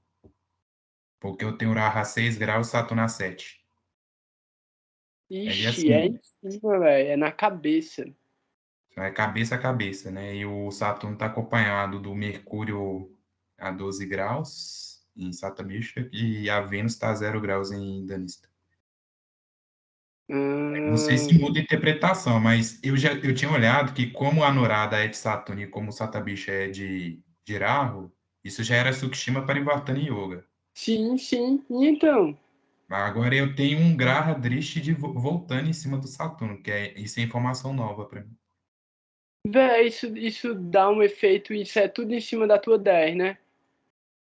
Porque eu tenho o Rahu a 6 graus e Saturno a 7. Aí Ixi, é assim, em cima, velho. É na cabeça. é cabeça a cabeça, né? E o Saturno está acompanhado do Mercúrio a 12 graus em Satabishak e a Vênus está a 0 graus em Dhanista. Não sei se muda a interpretação, mas eu tinha olhado que como a Anurada é de Saturno e como o Satabisha é de Rahu, isso já era Sukshima Parivartana Yoga. Sim, sim. E então? Agora eu tenho um Graha Drishti voltando em cima do Saturno, isso é informação nova para mim. Véi, isso dá um efeito, isso é tudo em cima da tua 10, né?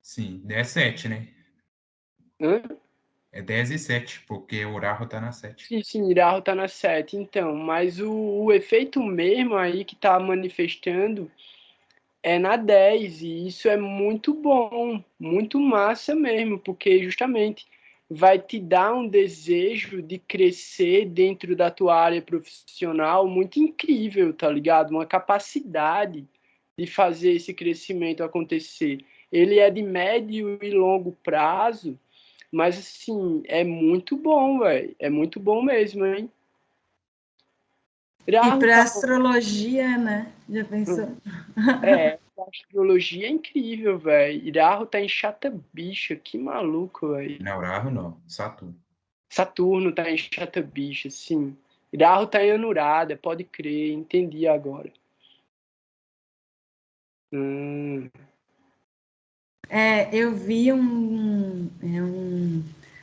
Sim, é 7, né? Hã? É 10 e 7, porque o Rahu tá na 7. Sim, Iraho tá na 7, então. Mas o efeito mesmo aí que tá manifestando é na 10, e isso é muito bom, muito massa mesmo, porque justamente vai te dar um desejo de crescer dentro da tua área profissional muito incrível, tá ligado? Uma capacidade de fazer esse crescimento acontecer. Ele é de médio e longo prazo, mas assim, é muito bom, velho. É muito bom mesmo, hein? E Rahu para tá... astrologia, né? Já pensou? A astrologia é incrível, velho. Iraho tá em chata bicha, que maluco, velho. Não, Rahu não, Saturno. Saturno tá em chata bicha, sim. Iraho tá em Anurada, pode crer, entendi agora. Hum. Eu vi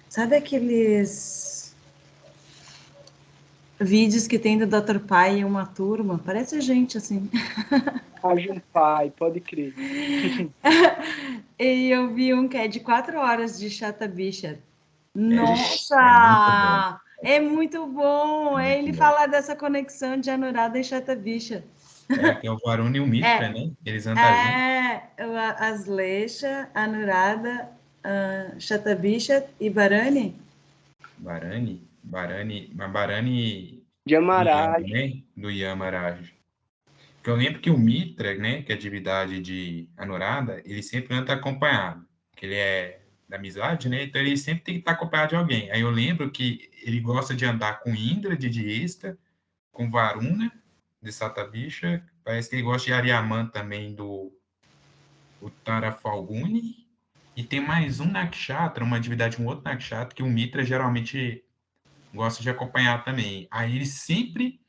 sabe aqueles vídeos que tem do Dr. Pai e uma turma? Parece gente, assim. Ajunpai, pode crer. E eu vi um que é de 4 horas de chata bicha. É muito bom. Nossa! É muito bom! É Muito ele bom. falar dessa conexão de Anurada e chata bicha. Que é o Varuna e o Mitra, É, né? Eles andam juntos. as Leixa, Anurada, Shatabisha e Barani. Barani De do Yama, Amaraj. né? Do Yamaraj. Porque eu lembro que o Mitra, né, que é a divindade de Anuradha, ele sempre anda acompanhado, que ele é da amizade, né, então ele sempre tem que estar acompanhado de alguém. Aí eu lembro que ele gosta de andar com Indra, de Diesta, com Varuna, de Satabisha, parece que ele gosta de Ariaman também, do Uttara Falguni, e tem mais um Nakshatra, uma divindade, um outro Nakshatra, que o Mitra geralmente gosta de acompanhar também. Aí ele sempre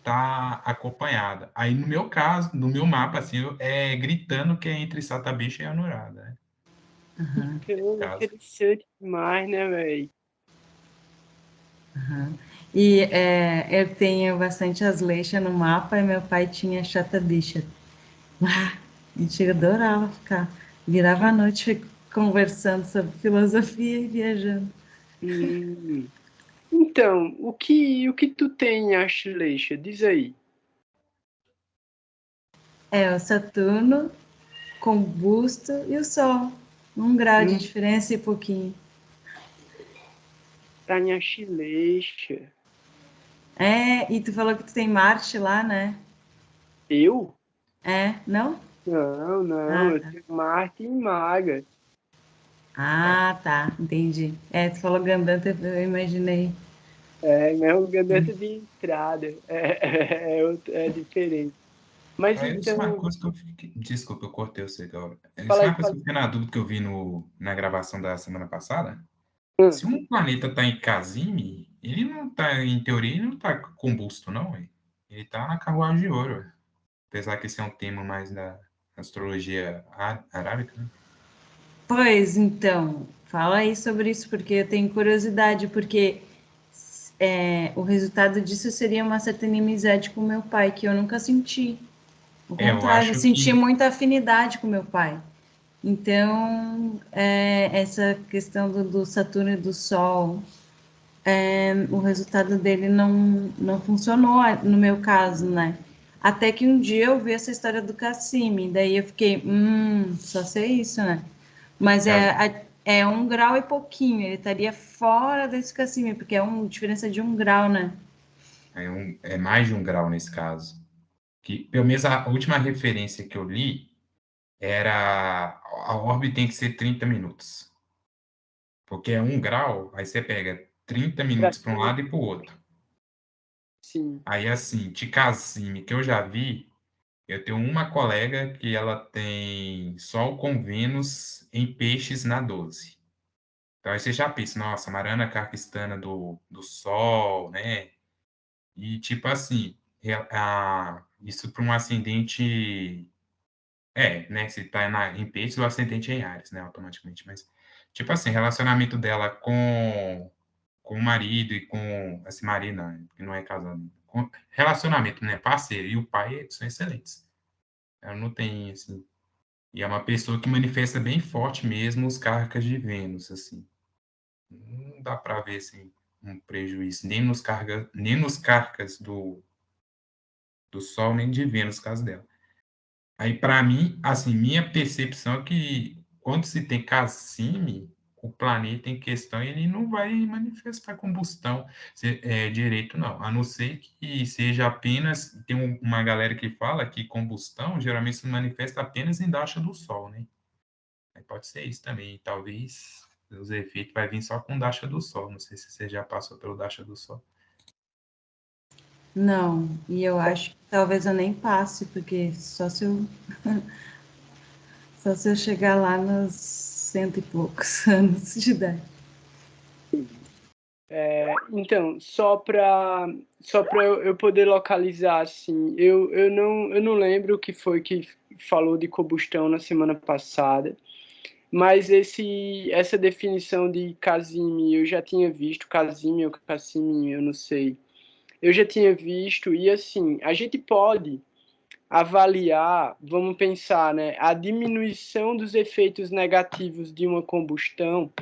tá acompanhada. Aí, no meu caso, no meu mapa, assim, é gritando que é entre Satabisha e Anuradha, né? Aham, Caramba, Caso. interessante demais, né, velho? aham. E eu tenho bastante Asleisha no mapa e meu pai tinha Shatabisha. Ah, a gente adorava ficar. Virava a noite conversando sobre filosofia e viajando. Hum. Então, o que tu tem em Ashleisha? Diz aí. É o Saturno com busto e o Sol. 1 grau de Hum, diferença e pouquinho. tá em Ashleisha. É, e tu falou que tu tem Marte lá, né? Eu? É, não? Não, não, Ah, eu tá. tenho Marte em Maga. Ah, tá, entendi. É, tu falou Gandanta, eu imaginei. É, não é um gabinete de entrada. É diferente. Mas Aí, isso é uma então, coisa que eu fiquei... Desculpa, eu cortei você agora. Isso fala é aí, uma coisa fala que eu fiquei na dúvida que eu vi na gravação da semana passada. aí. Se um planeta está em Casime, ele não está, em teoria, ele não está combusto, não, ué. Ele está na carruagem de ouro, ué. Apesar que esse é um tema mais da astrologia arábica, né? Pois então, fala aí sobre isso, porque eu tenho curiosidade, porque o resultado disso seria uma certa inimizade com meu pai, que eu nunca senti. Ao É, eu contrário, eu acho senti que muita afinidade com meu pai. Então, essa questão do Saturno e do Sol, o resultado dele não funcionou no meu caso, né? Até que um dia eu vi essa história do Cassimi, daí eu fiquei, só sei isso, né? Mas é 1 grau e pouquinho, ele estaria fora desse Cassimi, porque é uma diferença de 1 grau, né? é mais de 1 grau nesse caso. Que, pelo menos a última referência que eu li era a órbita tem que ser 30 minutos. Porque é 1 grau, aí você pega 30 Pra minutos para um cima, lado e para o outro. sim. Aí, assim, de Cassimi, que eu já vi, eu tenho uma colega que ela tem Sol com Vênus em Peixes na 12. Então, aí você já pensa, nossa, Mariana Karkistana do Sol, né? E, tipo assim, isso para um ascendente. Né? Se tá em Peixes, o ascendente é em Áries, né? Automaticamente. Mas, tipo assim, relacionamento dela com o marido e com esse marido, não, que não é casado. Relacionamento, né? Parceiro e o pai são excelentes. Ela não tem, assim. E é uma pessoa que manifesta bem forte mesmo os cargas de Vênus, assim. Não dá para ver, assim, um prejuízo, nem nos cargas do Sol, nem de Vênus, no caso dela. Aí, para mim, assim, minha percepção é que quando se tem Cassimi, o planeta em questão ele não vai manifestar combustão direito, não. A não ser que seja apenas. Tem uma galera que fala que combustão geralmente se manifesta apenas embaixo do Sol, né? Aí pode ser isso também. Talvez os efeitos vai vir só com Dasha do Sol. Não sei se você já passou pelo Dasha do Sol. Não, e eu acho que talvez eu nem passe, porque só se eu chegar lá nos 100 e poucos anos de idade. Então, só para eu poder localizar, assim, eu não lembro o que foi que falou de combustão na semana passada, mas essa definição de Casime, eu já tinha visto, Casime ou Cassimi, eu não sei. Eu já tinha visto, e assim, a gente pode avaliar, vamos pensar, né, a diminuição dos efeitos negativos de uma combustão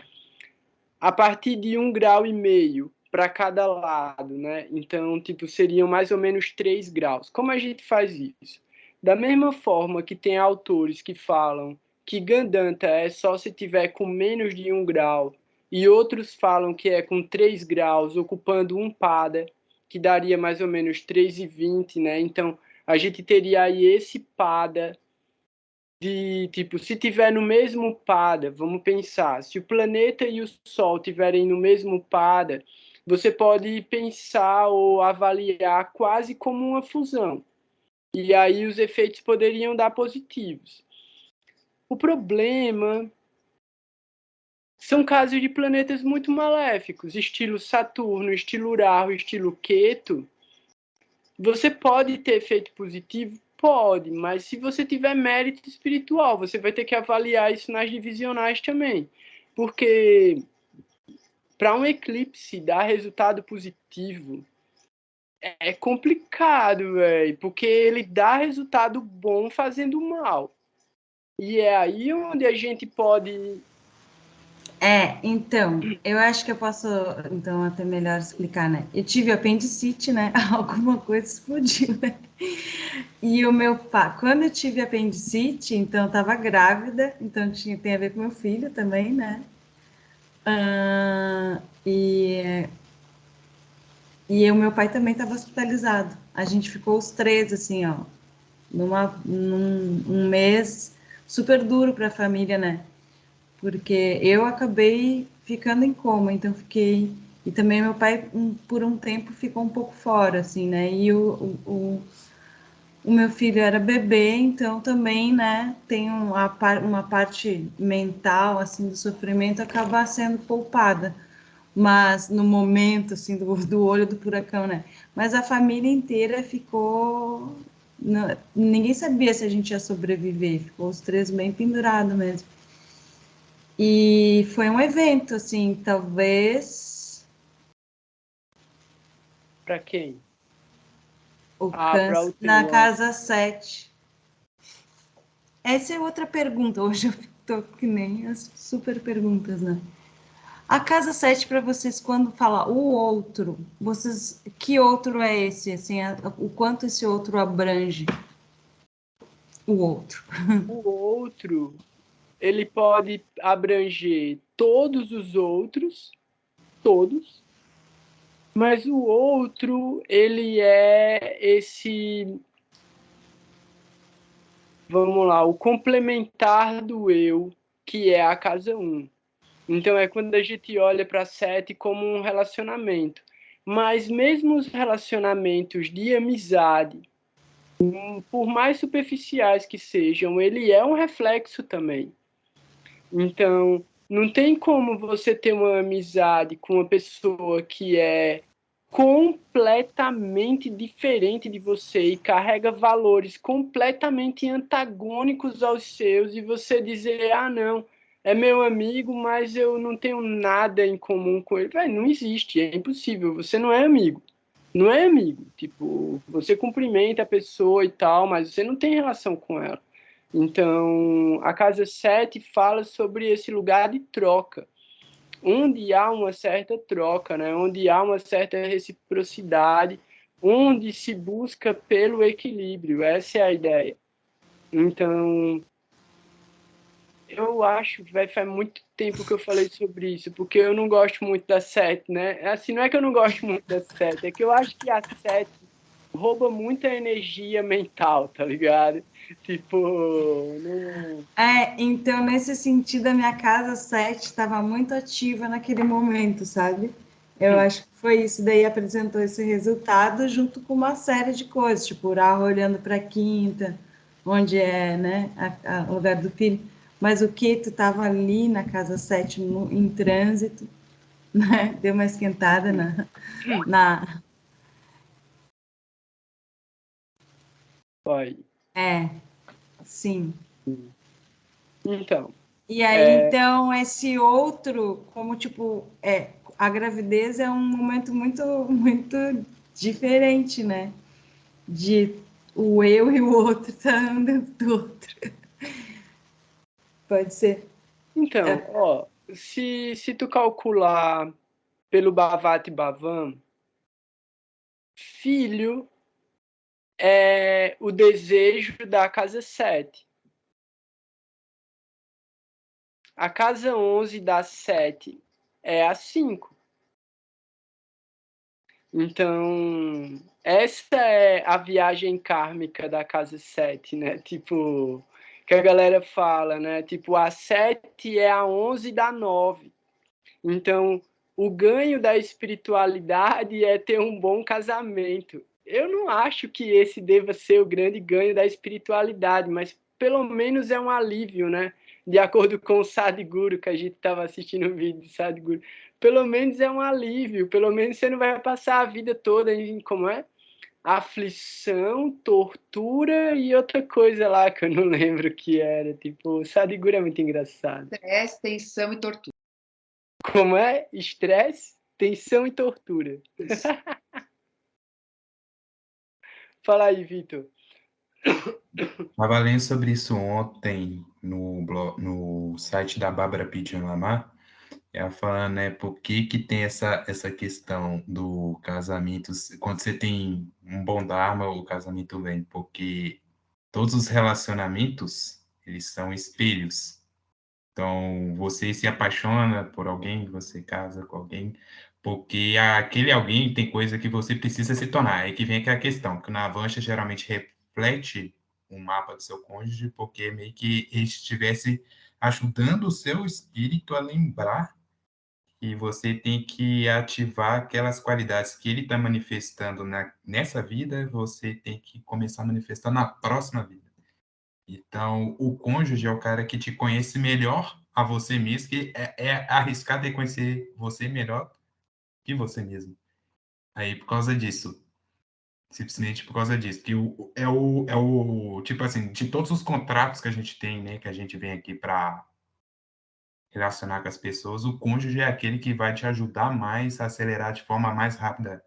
a partir de 1,5 graus para cada lado, né? Então, tipo, seriam mais ou menos 3 graus. Como a gente faz isso? Da mesma forma que tem autores que falam que Gandanta é só se tiver com menos de 1 grau, e outros falam que é com 3 graus, ocupando um pada, que daria mais ou menos 3,20, né? Então, a gente teria aí esse pada de, tipo, se tiver no mesmo pada, vamos pensar, se o planeta e o Sol tiverem no mesmo pada, você pode pensar ou avaliar quase como uma fusão. E aí os efeitos poderiam dar positivos. O problema são casos de planetas muito maléficos, estilo Saturno, estilo Urano, estilo Queto. Você pode ter efeito positivo? Pode, mas se você tiver mérito espiritual, você vai ter que avaliar isso nas divisionais também. Porque para um eclipse dar resultado positivo é complicado, velho, porque ele dá resultado bom fazendo mal. E é aí onde a gente pode. Então, eu acho que eu posso, então, até melhor explicar, né? Eu tive apendicite, né? Alguma coisa explodiu, né? E o meu pai, quando eu tive apendicite, então eu tava grávida, então tem a ver com meu filho também, né? E o meu pai também estava hospitalizado. A gente ficou os três, assim, ó, num mês super duro para a família, né? Porque eu acabei ficando em coma, então fiquei. E também meu pai, por um tempo, ficou um pouco fora, assim, né? E o meu filho era bebê, então também, né, tem uma parte mental, assim, do sofrimento acabar sendo poupada. Mas no momento, assim, do olho do furacão, né? Mas a família inteira ficou. Ninguém sabia se a gente ia sobreviver, ficou os três bem pendurados mesmo. E foi um evento, assim, talvez. Para quem? O Para câncer o na teu. casa 7. Essa é outra pergunta. Hoje eu tô que nem as super perguntas, né? A casa 7 para vocês, quando fala o outro, vocês, que outro é esse? Assim, o quanto esse outro abrange o outro? O outro, ele pode abranger todos os outros, todos, mas o outro, ele é esse, vamos lá, o complementar do eu, que é a casa 1. Então é quando a gente olha para 7 como um relacionamento. Mas mesmo os relacionamentos de amizade, por mais superficiais que sejam, ele é um reflexo também. Então, não tem como você ter uma amizade com uma pessoa que é completamente diferente de você e carrega valores completamente antagônicos aos seus e você dizer, ah, não, é meu amigo, mas eu não tenho nada em comum com ele. Véi, não existe, é impossível, você não é amigo. Não é amigo, tipo, você cumprimenta a pessoa e tal, mas você não tem relação com ela. Então, a casa 7 fala sobre esse lugar de troca, onde há uma certa troca, né? Onde há uma certa reciprocidade, onde se busca pelo equilíbrio, essa é a ideia. Então, eu acho que faz muito tempo que eu falei sobre isso, porque eu não gosto muito da 7, né? Assim, não é que eu não gosto muito da 7, é que eu acho que a 7 rouba muita energia mental, tá ligado? Tipo, não. Então, nesse sentido, a minha casa 7 estava muito ativa naquele momento, sabe? Eu acho que foi isso, daí apresentou esse resultado junto com uma série de coisas, tipo, Urarro olhando para a quinta, onde é, né, o lugar do filho. Mas o Keto estava ali na casa 7 em trânsito, né? Deu uma esquentada na... Vai. Sim. Então, E aí, então, esse outro, como, tipo, a gravidez é um momento muito, muito diferente, né? De o eu e o outro estar dentro do outro. Pode ser. então, ó, se tu calcular pelo Bhavati Bhavan, filho é o desejo da casa 7. A casa 11 da 7 é a 5. Então, essa é a viagem kármica da casa 7, né? Tipo, que a galera fala, né? Tipo, a 7 é a 11 da 9. Então, o ganho da espiritualidade é ter um bom casamento. Eu não acho que esse deva ser o grande ganho da espiritualidade, mas pelo menos é um alívio, né? De acordo com o Sadhguru, que a gente estava assistindo o vídeo do Sadhguru. Pelo menos é um alívio, pelo menos você não vai passar a vida toda em, como é? Aflição, tortura e outra coisa lá que eu não lembro o que era. Tipo, o Sadhguru é muito engraçado. Estresse, tensão e tortura. Como é? Estresse, tensão e tortura. Isso. Fala aí, Vitor. Estava lendo sobre isso ontem no site da Bárbara Pichon Lamar. Ela falando, né, por que que tem essa questão do casamento, quando você tem um bom dharma, o casamento vem, porque todos os relacionamentos, eles são espelhos. Então, você se apaixona por alguém, você casa com alguém, porque aquele alguém tem coisa que você precisa se tornar. Aí que vem aquela questão, que na Avancha geralmente reflete um mapa do seu cônjuge, porque é meio que ele estivesse ajudando o seu espírito a lembrar que você tem que ativar aquelas qualidades que ele está manifestando nessa vida, você tem que começar a manifestar na próxima vida. Então, o cônjuge é o cara que te conhece melhor a você mesmo, que é arriscado de conhecer você melhor que você mesmo. Aí, por causa disso, simplesmente por causa disso, que tipo assim, de todos os contratos que a gente tem, né, que a gente vem aqui para relacionar com as pessoas, o cônjuge é aquele que vai te ajudar mais a acelerar de forma mais rápida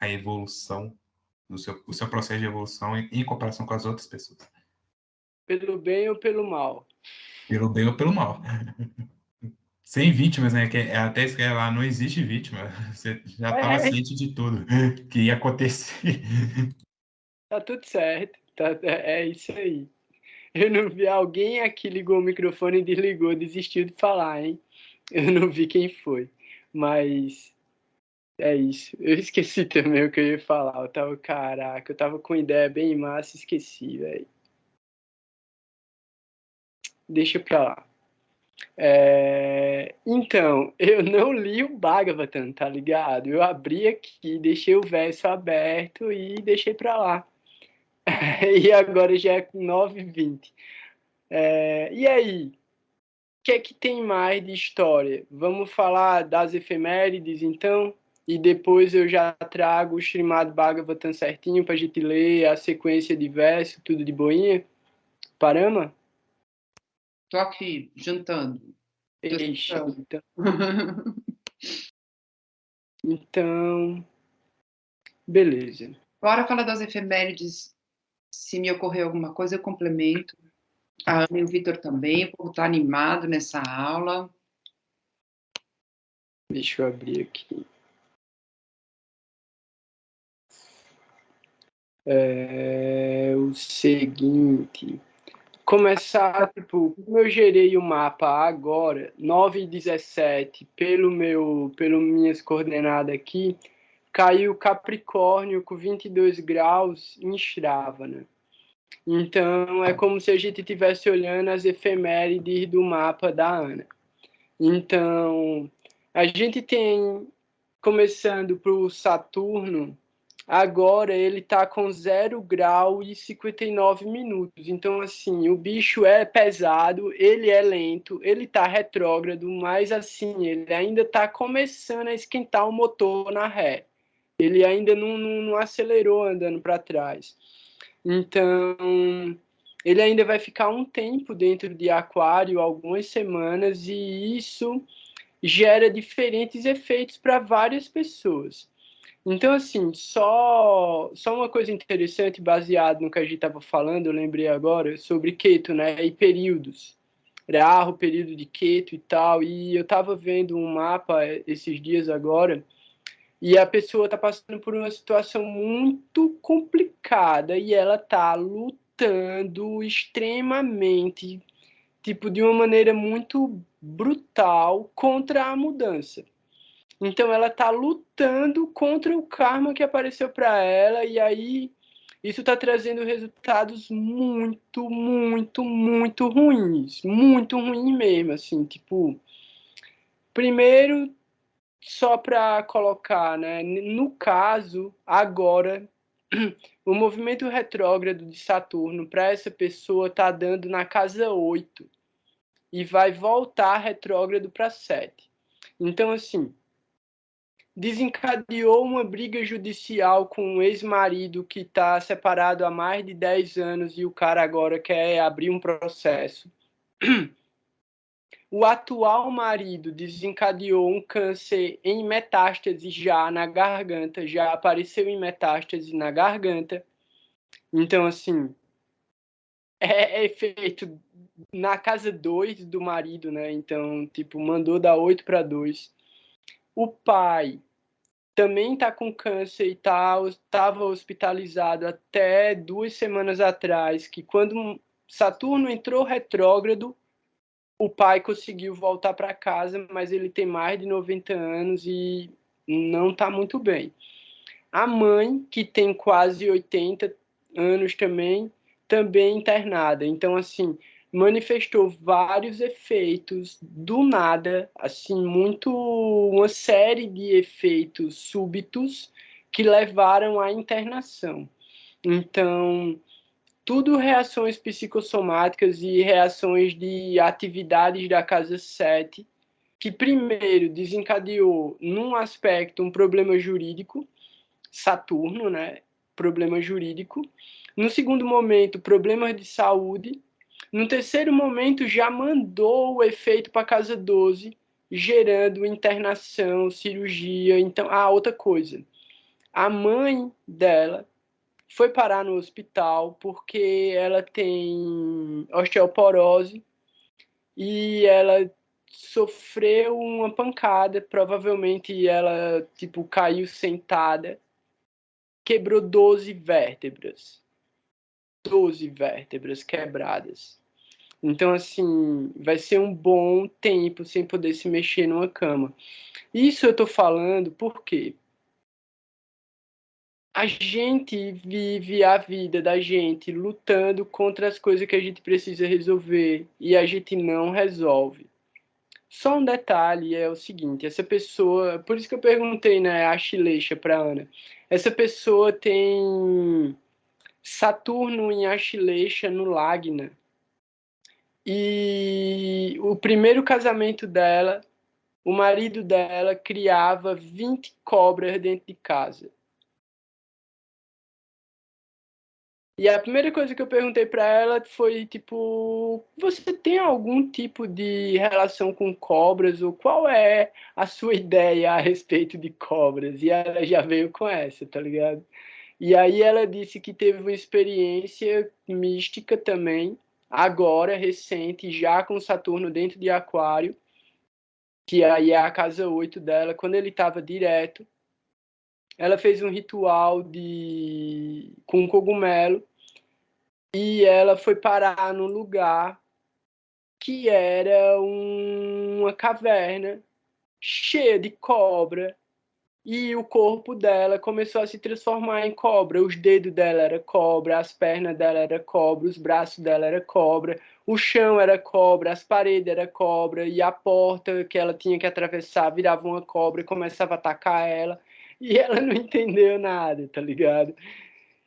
a evolução o seu processo de evolução em comparação com as outras pessoas. Pelo bem ou pelo mal? Pelo bem ou pelo mal. Sem vítimas, né? Que até isso que é lá, não existe vítima. Você já estava É, ciente de tudo que ia acontecer. tá tudo certo. É isso aí. Eu não vi alguém aqui ligou o microfone e desligou, desistiu de falar, hein? Eu não vi quem foi. Mas é isso. Eu esqueci também o que eu ia falar. Caraca, eu tava com ideia bem massa e esqueci, velho. Deixa pra lá. Então, eu não li o Bhagavatam, tá ligado? Eu abri aqui, deixei o verso aberto e deixei pra lá. E agora já é 9h20. E aí? O que é que tem mais de história? Vamos falar das efemérides, então? E depois eu já trago o Srimad Bhagavatam certinho pra gente ler a sequência de verso, tudo de boinha? Parama? Tô aqui, jantando. Tô Eixa, jantando. então, beleza. Bora falar das efemérides. Se me ocorrer alguma coisa, eu complemento. A Ana e o Vitor também. O povo está animado nessa aula. Deixa eu abrir aqui. O seguinte. Começar, tipo, como eu gerei o mapa agora, 9h17, pelo minhas coordenadas aqui, caiu Capricórnio com 22 graus em Shravana. Então, é como se a gente estivesse olhando as efemérides do mapa da Ana. Então, a gente tem, começando para o Saturno, agora ele está com 0 grau e 59 minutos. Então, assim, o bicho é pesado, ele é lento, ele está retrógrado, mas, assim, ele ainda está começando a esquentar o motor na ré. Ele ainda não acelerou andando para trás. Então, ele ainda vai ficar um tempo dentro de Aquário, algumas semanas, e isso gera diferentes efeitos para várias pessoas. Então, assim, só uma coisa interessante, baseado no que a gente estava falando, eu lembrei agora, sobre Ketu, né, e períodos. Rahu, período de Ketu e tal, e eu estava vendo um mapa esses dias agora, e a pessoa está passando por uma situação muito complicada, e ela está lutando extremamente, tipo, de uma maneira muito brutal contra a mudança. Então ela tá lutando contra o karma que apareceu para ela, e aí isso está trazendo resultados muito, muito, muito ruins. Muito ruim mesmo, assim, tipo... Primeiro, só para colocar, né? No caso, agora, o movimento retrógrado de Saturno para essa pessoa está dando na casa 8 e vai voltar retrógrado para 7. Então, assim, desencadeou uma briga judicial com um ex-marido que está separado há mais de 10 anos e o cara agora quer abrir um processo. O atual marido desencadeou um câncer em metástase já na garganta, já apareceu em metástase na garganta. Então, assim, é feito na casa 2 do marido, né? Então, tipo, mandou dar 8 para 2. O pai também está com câncer e estava hospitalizado até 2 semanas atrás, que quando Saturno entrou retrógrado, o pai conseguiu voltar para casa, mas ele tem mais de 90 anos e não está muito bem. A mãe, que tem quase 80 anos também internada. Então, assim, manifestou vários efeitos do nada, assim, uma série de efeitos súbitos que levaram à internação. Então, tudo reações psicossomáticas e reações de atividades da casa 7, que primeiro desencadeou, num aspecto, um problema jurídico, Saturno, né? Problema jurídico. No segundo momento, problemas de saúde. No terceiro momento, já mandou o efeito para a casa 12, gerando internação, cirurgia. Então, outra coisa. A mãe dela foi parar no hospital porque ela tem osteoporose e ela sofreu uma pancada, provavelmente ela tipo caiu sentada, quebrou 12 vértebras. 12 vértebras quebradas. Então, assim, vai ser um bom tempo sem poder se mexer numa cama. Isso eu tô falando por quê? A gente vive a vida da gente lutando contra as coisas que a gente precisa resolver e a gente não resolve. Só um detalhe é o seguinte, essa pessoa, por isso que eu perguntei, né, a Ashleixa para Ana. Essa pessoa tem Saturno em Ashleixa no Lagna. E o primeiro casamento dela, o marido dela criava 20 cobras dentro de casa. E a primeira coisa que eu perguntei para ela foi, tipo, você tem algum tipo de relação com cobras? Ou qual é a sua ideia a respeito de cobras? E ela já veio com essa, tá ligado? E aí ela disse que teve uma experiência mística também, agora, recente, já com Saturno dentro de Aquário, que aí é a casa 8 dela, quando ele estava direto. Ela fez um ritual com cogumelo, e ela foi parar num lugar que era uma caverna cheia de cobra, e o corpo dela começou a se transformar em cobra. Os dedos dela eram cobra, as pernas dela eram cobra, os braços dela eram cobra, o chão era cobra, as paredes eram cobra, e a porta que ela tinha que atravessar virava uma cobra e começava a atacar ela, e ela não entendeu nada, tá ligado?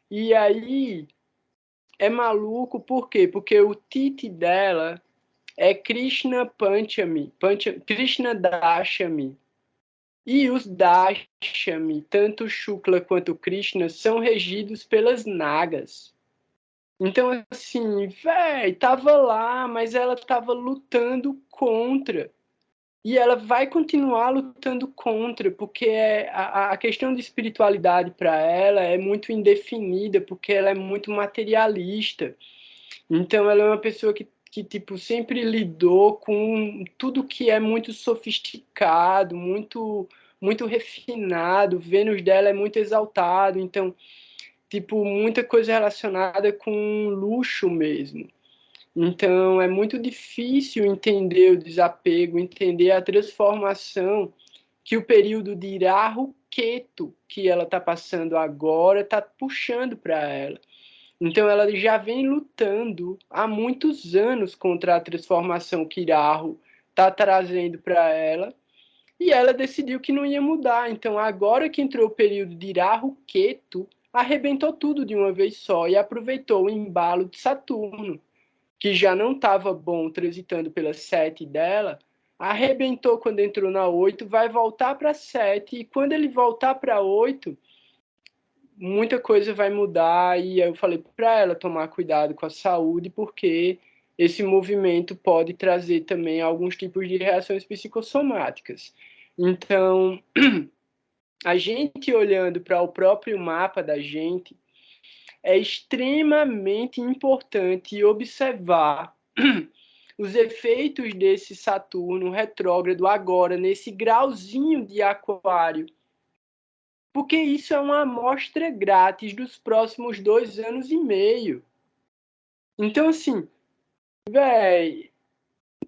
E aí é maluco, por quê? Porque o Titi dela é Krishna Panchami, Krishna Dashami. E os Dashami, tanto Shukla quanto Krishna, são regidos pelas Nagas. Então, assim, véi, tava lá, mas ela tava lutando contra. E ela vai continuar lutando contra, porque a questão de espiritualidade para ela é muito indefinida, porque ela é muito materialista. Então, ela é uma pessoa que tipo, sempre lidou com tudo que é muito sofisticado, muito refinado. O Vênus dela é muito exaltado, então, tipo, muita coisa relacionada com luxo mesmo. Então, é muito difícil entender o desapego, entender a transformação que o período de Rahu-Ketu que ela está passando agora está puxando para ela. Então, ela já vem lutando há muitos anos contra a transformação que Rahu está trazendo para ela, e ela decidiu que não ia mudar. Então, agora que entrou o período de Rahu-Ketu, arrebentou tudo de uma vez só e aproveitou o embalo de Saturno, que já não estava bom transitando pela 7 dela, arrebentou quando entrou na 8, vai voltar para 7, e quando ele voltar para 8, muita coisa vai mudar, e eu falei para ela tomar cuidado com a saúde, porque esse movimento pode trazer também alguns tipos de reações psicossomáticas. Então, a gente olhando para o próprio mapa da gente, é extremamente importante observar os efeitos desse Saturno retrógrado agora, nesse grauzinho de Aquário, porque isso é uma amostra grátis dos próximos 2 anos e meio. Então, assim, véi,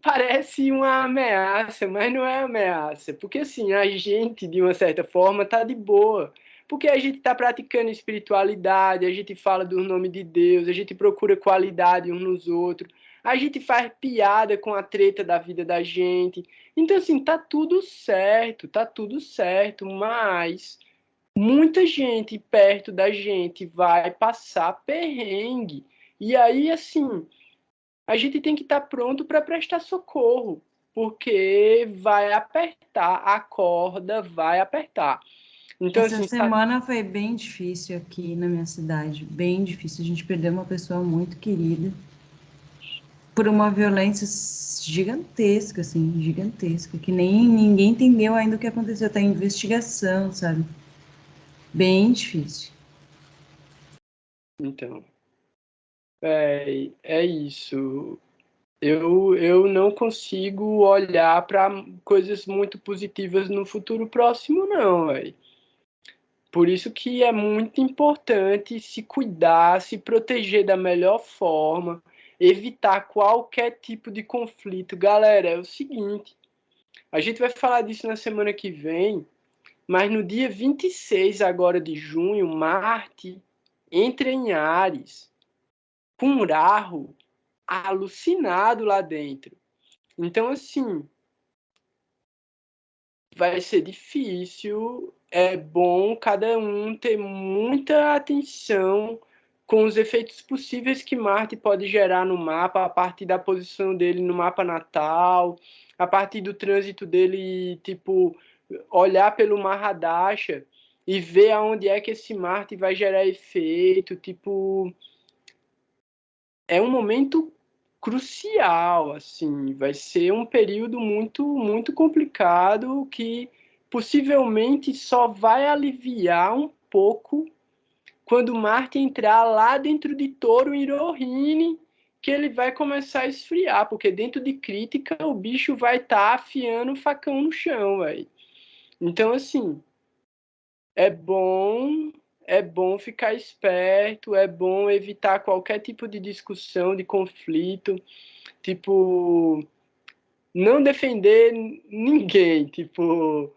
parece uma ameaça, mas não é ameaça. Porque, assim, a gente, de uma certa forma, tá de boa. Porque a gente tá praticando espiritualidade, a gente fala do nome de Deus, a gente procura qualidade uns nos outros, a gente faz piada com a treta da vida da gente. Então, assim, tá tudo certo, mas muita gente perto da gente vai passar perrengue. E aí, assim, a gente tem que estar pronto para prestar socorro, porque vai apertar, a corda vai apertar. Então, Essa assim, semana foi bem difícil aqui na minha cidade, bem difícil. A gente perdeu uma pessoa muito querida por uma violência gigantesca, assim, gigantesca, que nem ninguém entendeu ainda o que aconteceu. Tá em investigação, sabe? Bem difícil. então é isso. Eu não consigo olhar para coisas muito positivas no futuro próximo, não, velho. Por isso que é muito importante se cuidar, se proteger da melhor forma, evitar qualquer tipo de conflito. Galera, é o seguinte, a gente vai falar disso na semana que vem, mas no dia 26 agora de junho, Marte entra em Áries, com Rahu alucinado lá dentro. Então, assim, vai ser difícil. É bom cada um ter muita atenção com os efeitos possíveis que Marte pode gerar no mapa, a partir da posição dele no mapa natal, a partir do trânsito dele, tipo, olhar pelo Mahadasha e ver aonde é que esse Marte vai gerar efeito, tipo, é um momento crucial, assim, vai ser um período muito complicado que possivelmente só vai aliviar um pouco quando Marte entrar lá dentro de Touro em Rohini, que ele vai começar a esfriar, porque dentro de Crítica o bicho vai estar afiando o facão no chão, velho. Então, assim, é bom ficar esperto, é bom evitar qualquer tipo de discussão, de conflito, tipo, não defender ninguém, tipo,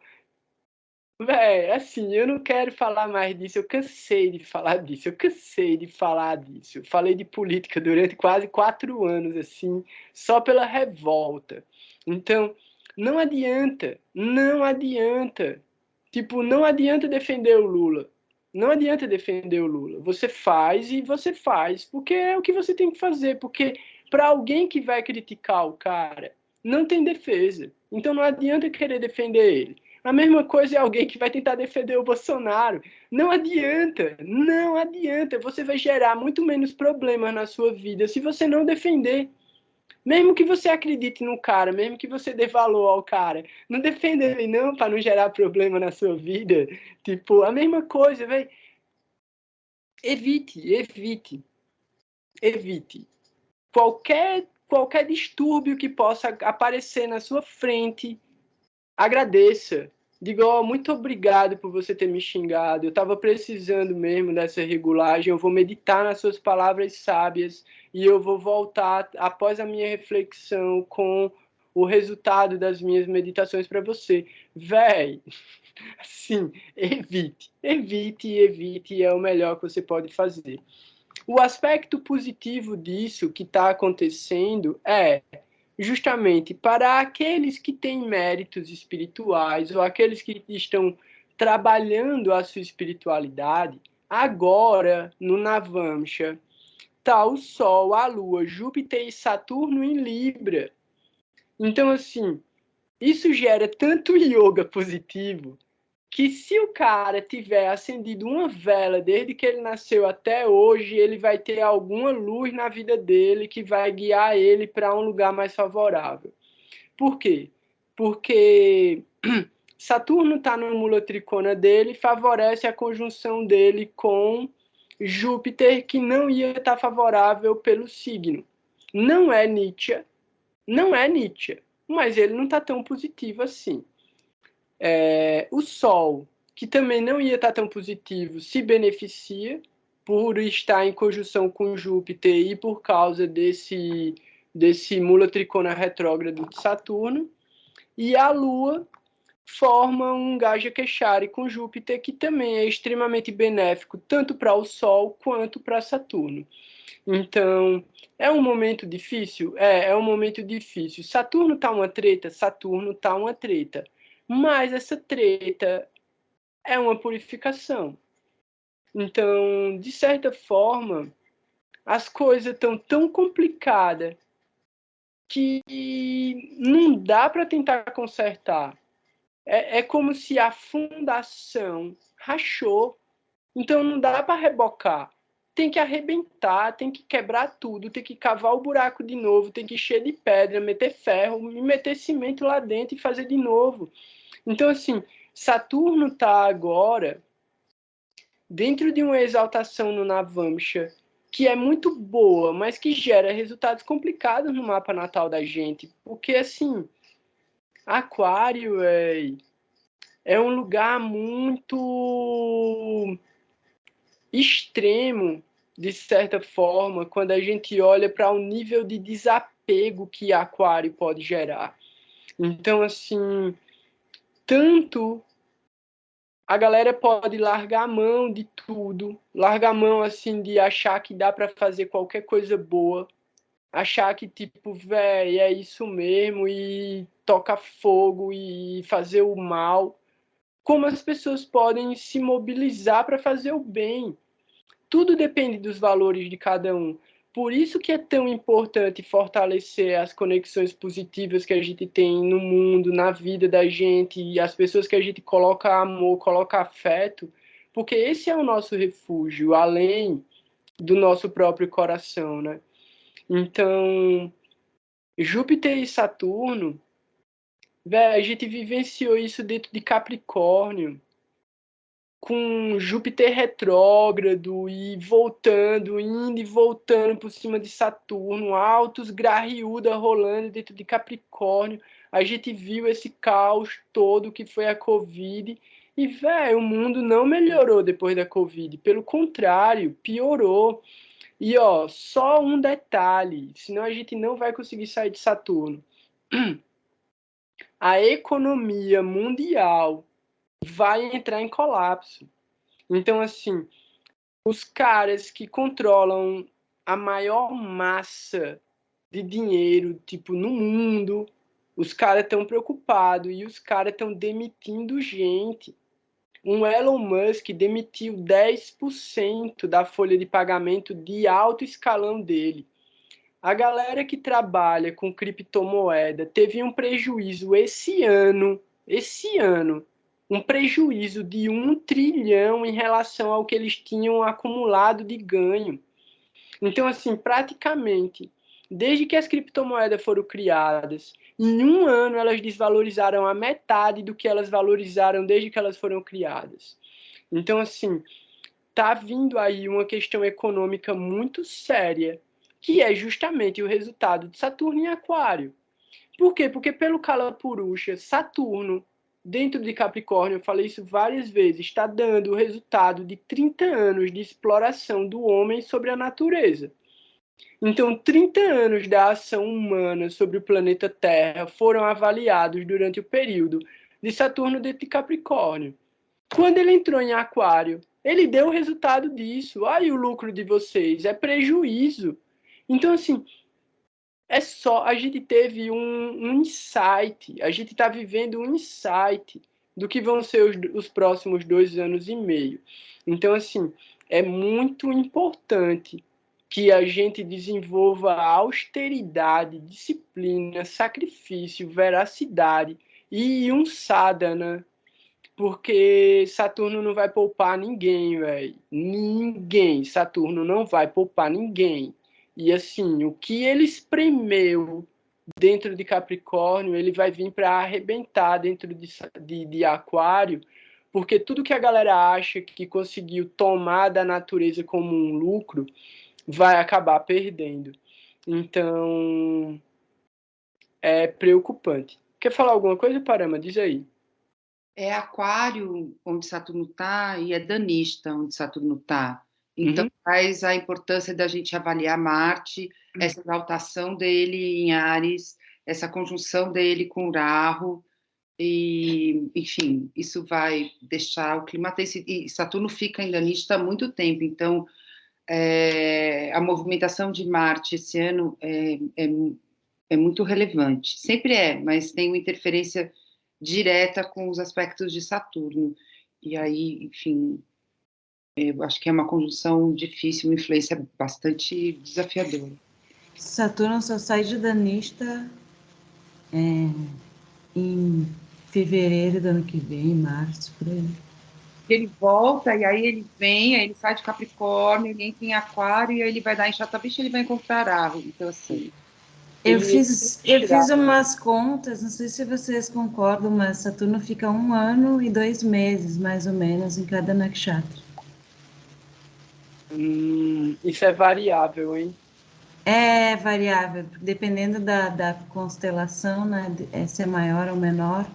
velho, assim, eu não quero falar mais disso, eu cansei de falar disso, eu cansei de falar disso. Eu falei de política durante quase 4 anos, assim, só pela revolta. Então, não adianta. Tipo, não adianta defender o Lula. Não adianta defender o Lula. Você faz e você faz, porque é o que você tem que fazer, porque para alguém que vai criticar o cara, não tem defesa. Então não adianta querer defender ele. A mesma coisa é alguém que vai tentar defender o Bolsonaro. Não adianta, não adianta. Você vai gerar muito menos problemas na sua vida se você não defender. Mesmo que você acredite no cara, mesmo que você dê valor ao cara, não defenda ele não para não gerar problema na sua vida. Tipo, a mesma coisa, velho. Evite. Qualquer distúrbio que possa aparecer na sua frente, agradeça. Diga, ó, muito obrigado por você ter me xingado. Eu estava precisando mesmo dessa regulagem. Eu vou meditar nas suas palavras sábias e eu vou voltar, após a minha reflexão, com o resultado das minhas meditações para você. Véi, assim, evite, é o melhor que você pode fazer. O aspecto positivo disso que está acontecendo é justamente para aqueles que têm méritos espirituais ou aqueles que estão trabalhando a sua espiritualidade. Agora, no Navamsha, está o Sol, a Lua, Júpiter e Saturno em Libra. Então, assim, isso gera tanto yoga positivo que se o cara tiver acendido uma vela desde que ele nasceu até hoje, ele vai ter alguma luz na vida dele que vai guiar ele para um lugar mais favorável. Por quê? Porque Saturno está no mula tricona dele, favorece a conjunção dele com Júpiter, que não ia estar favorável pelo signo. Não é Nietzsche, mas ele não está tão positivo assim. O Sol, que também não ia estar tão positivo, se beneficia por estar em conjunção com Júpiter e por causa desse mula tricona retrógrado de Saturno. E a Lua forma um Gaja Keshari com Júpiter, que também é extremamente benéfico, tanto para o Sol quanto para Saturno. Então, é um momento difícil? É um momento difícil. Saturno tá uma treta? Saturno tá uma treta. Mas essa treta é uma purificação. Então, de certa forma, as coisas estão tão complicadas que não dá para tentar consertar. É como se a fundação rachou. Então não dá para rebocar. Tem que arrebentar, tem que quebrar tudo, tem que cavar o buraco de novo, tem que encher de pedra, meter ferro, meter cimento lá dentro e fazer de novo. Então, assim, Saturno está agora dentro de uma exaltação no Navamsha que é muito boa, mas que gera resultados complicados no mapa natal da gente. Porque, assim, Aquário é um lugar muito extremo, de certa forma, quando a gente olha para o nível de desapego que Aquário pode gerar. Então, assim, tanto a galera pode largar a mão de tudo, largar a mão, assim, de achar que dá para fazer qualquer coisa boa, achar que, tipo, véi, é isso mesmo, e tocar fogo e fazer o mal, como as pessoas podem se mobilizar para fazer o bem. Tudo depende dos valores de cada um. Por isso que é tão importante fortalecer as conexões positivas que a gente tem no mundo, na vida da gente, e as pessoas que a gente coloca amor, coloca afeto, porque esse é o nosso refúgio, além do nosso próprio coração, né? Então, Júpiter e Saturno, véio, a gente vivenciou isso dentro de Capricórnio, com Júpiter retrógrado e voltando, indo e voltando por cima de Saturno, altos grahiuda rolando dentro de Capricórnio. A gente viu esse caos todo que foi a Covid e, velho, o mundo não melhorou depois da Covid. Pelo contrário, piorou. E, ó, só um detalhe, senão a gente não vai conseguir sair de Saturno. A economia mundial vai entrar em colapso. Então, assim, os caras que controlam a maior massa de dinheiro, tipo, no mundo, os caras estão preocupados e os caras estão demitindo gente. Um Elon Musk demitiu 10% da folha de pagamento de alto escalão dele. A galera que trabalha com criptomoeda teve um prejuízo esse ano, um prejuízo de 1 trilhão em relação ao que eles tinham acumulado de ganho. Então, assim, praticamente, desde que as criptomoedas foram criadas, em um ano elas desvalorizaram a metade do que elas valorizaram desde que elas foram criadas. Então, assim, tá vindo aí uma questão econômica muito séria, que é justamente o resultado de Saturno em Aquário. Por quê? Porque pelo Kalapurusha, Saturno, dentro de Capricórnio, eu falei isso várias vezes, está dando o resultado de 30 anos de exploração do homem sobre a natureza. Então, 30 anos da ação humana sobre o planeta Terra foram avaliados durante o período de Saturno dentro de Capricórnio. Quando ele entrou em Aquário, ele deu o resultado disso. Aí o lucro de vocês é prejuízo. Então, assim, é só... A gente teve um insight. A gente está vivendo um insight do que vão ser os próximos 2 anos e meio. Então, assim, é muito importante que a gente desenvolva austeridade, disciplina, sacrifício, veracidade e um sadhana, porque Saturno não vai poupar ninguém, velho. Ninguém. Saturno não vai poupar ninguém. E assim, o que ele espremeu dentro de Capricórnio, ele vai vir para arrebentar dentro de Aquário, porque tudo que a galera acha que conseguiu tomar da natureza como um lucro, vai acabar perdendo. Então, é preocupante. Quer falar alguma coisa, Parama? Diz aí. É Aquário onde Saturno está e é Danista onde Saturno está. Então, faz a importância da gente avaliar Marte, essa exaltação dele em Áries, essa conjunção dele com Rahu, e, enfim, isso vai deixar o clima tenso. E Saturno fica em Danista há muito tempo, então a movimentação de Marte esse ano é muito relevante. Sempre é, mas tem uma interferência direta com os aspectos de Saturno. E aí, enfim, eu acho que é uma conjunção difícil, uma influência bastante desafiadora. Saturno só sai de Danista em fevereiro do ano que vem, março, por aí. Ele volta, e aí ele vem, aí ele sai de Capricórnio, ele entra em Aquário, e aí ele vai dar em Chatabicho, ele vai encontrar Rahu. Então, assim... Eu fiz umas contas, não sei se vocês concordam, mas Saturno fica 1 ano e 2 meses, mais ou menos, em cada nakshatra. Isso é variável, hein? É variável, dependendo da constelação, né? Se é maior ou menor.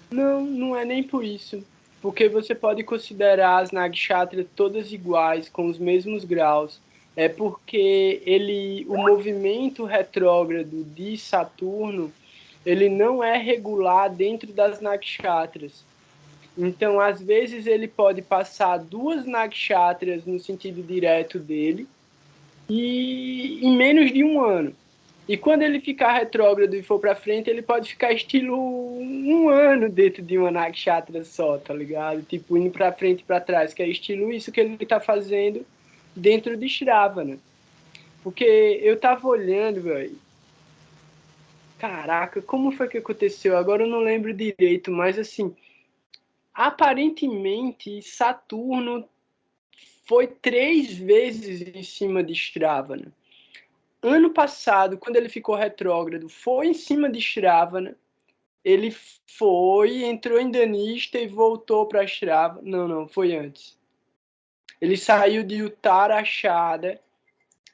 Não, não é nem por isso. Porque você pode considerar as nakshatras todas iguais, com os mesmos graus. É porque o movimento retrógrado de Saturno, ele não é regular dentro das nakshatras. Então, às vezes, ele pode passar 2 nakshatras no sentido direto dele, e em menos de 1 ano. E quando ele ficar retrógrado e for para frente, ele pode ficar estilo 1 ano dentro de uma nakshatra só, tá ligado? Tipo, indo para frente e para trás, que é estilo isso que ele tá fazendo dentro de Shravana. Porque eu tava olhando, velho. Caraca, como foi que aconteceu? Agora eu não lembro direito, mas assim, aparentemente Saturno foi 3 vezes em cima de Shravana. Ano passado, quando ele ficou retrógrado, foi em cima de Shravana. Ele entrou em Danista e voltou para Shravana. Não, foi antes. Ele saiu de Uttarashada,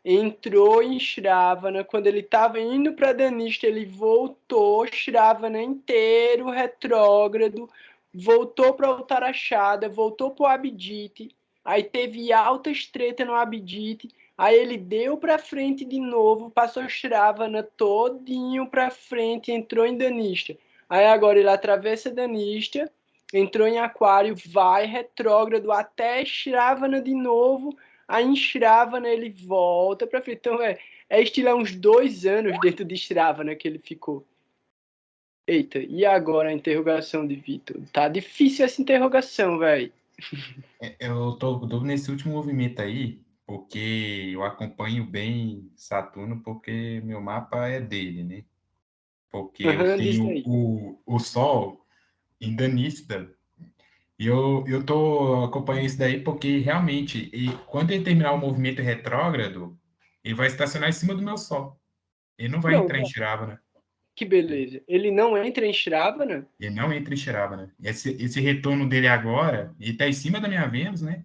entrou em Shravana. Quando ele estava indo para Danista, ele voltou, Shravana inteiro, retrógrado, voltou para Uttarashada, voltou para o Abhijit. Aí teve altas treta no Abhijit. Aí ele deu para frente de novo, passou Shravana todinho para frente, entrou em Danista. Aí agora ele atravessa Danista, entrou em Aquário, vai retrógrado até Shravana de novo. Aí em Shravana ele volta para frente. Então estilo uns 2 anos dentro de Shravana que ele ficou. Eita, e agora a interrogação de Vitor? Tá difícil essa interrogação, velho. Eu tô nesse último movimento aí, porque eu acompanho bem Saturno, porque meu mapa é dele, né? Porque eu tenho o Sol em Danista, e eu tô acompanhando isso daí porque realmente, quando ele terminar o movimento retrógrado, ele vai estacionar em cima do meu Sol. Ele não vai entrar em Shravana. Que beleza. Ele não entra em Shravana? Ele não entra em Shravana. Esse retorno dele agora, ele tá em cima da minha Vênus, né?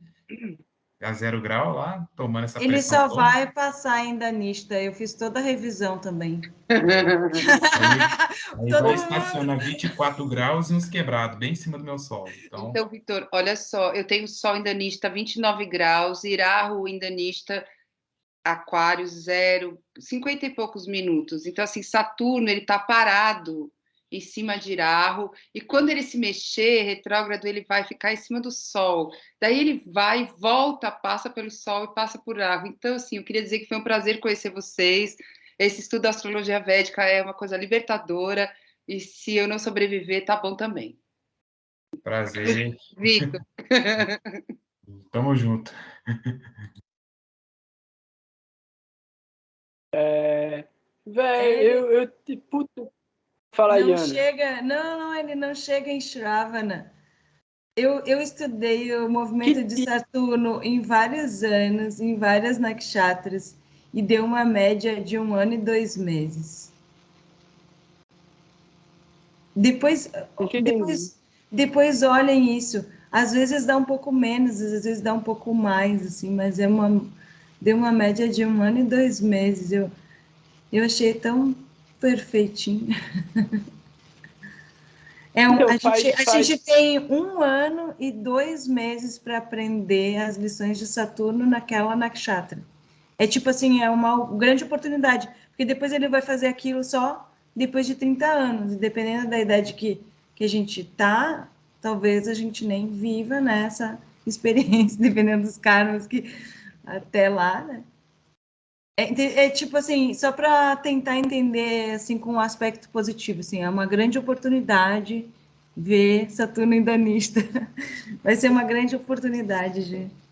A 0 grau lá, tomando essa Ele pressão só toda. vai passar em Danista. Eu fiz toda a revisão também. Aí vai estacionar 24 graus e uns quebrados, bem em cima do meu Sol. Então, Vitor, olha só, eu tenho Sol em Danista, 29 graus, Rahu em Danista, Aquário 0, 50 e poucos minutos. Então, assim, Saturno, ele está parado em cima de Iraho, e quando ele se mexer, retrógrado, ele vai ficar em cima do Sol. Daí ele vai, volta, passa pelo Sol e passa por Iraho. Então, assim, eu queria dizer que foi um prazer conhecer vocês. Esse estudo da astrologia védica é uma coisa libertadora, e se eu não sobreviver, tá bom também. Prazer. Vitor. Tamo junto. Velho, puta, fala aí, Não Ana. chega, não, ele não chega em Shravana. Eu estudei o movimento Que de Saturno em vários anos, em várias nakshatras, e deu uma média de 1 ano e 2 meses. Depois, entendi. depois, depois olhem isso. Às vezes dá um pouco menos, às vezes dá um pouco mais, assim, mas deu uma média de 1 ano e 2 meses. Eu achei tão perfeitinho. Então, A gente tem 1 ano e 2 meses para aprender as lições de Saturno naquela nakshatra. É tipo assim, é uma grande oportunidade, porque depois ele vai fazer aquilo só depois de 30 anos, e dependendo da idade que a gente tá, talvez a gente nem viva nessa experiência, dependendo dos karmas que até lá, né? É tipo assim, só para tentar entender assim com um aspecto positivo, assim, é uma grande oportunidade ver Saturno em Danista. Vai ser uma grande oportunidade, gente.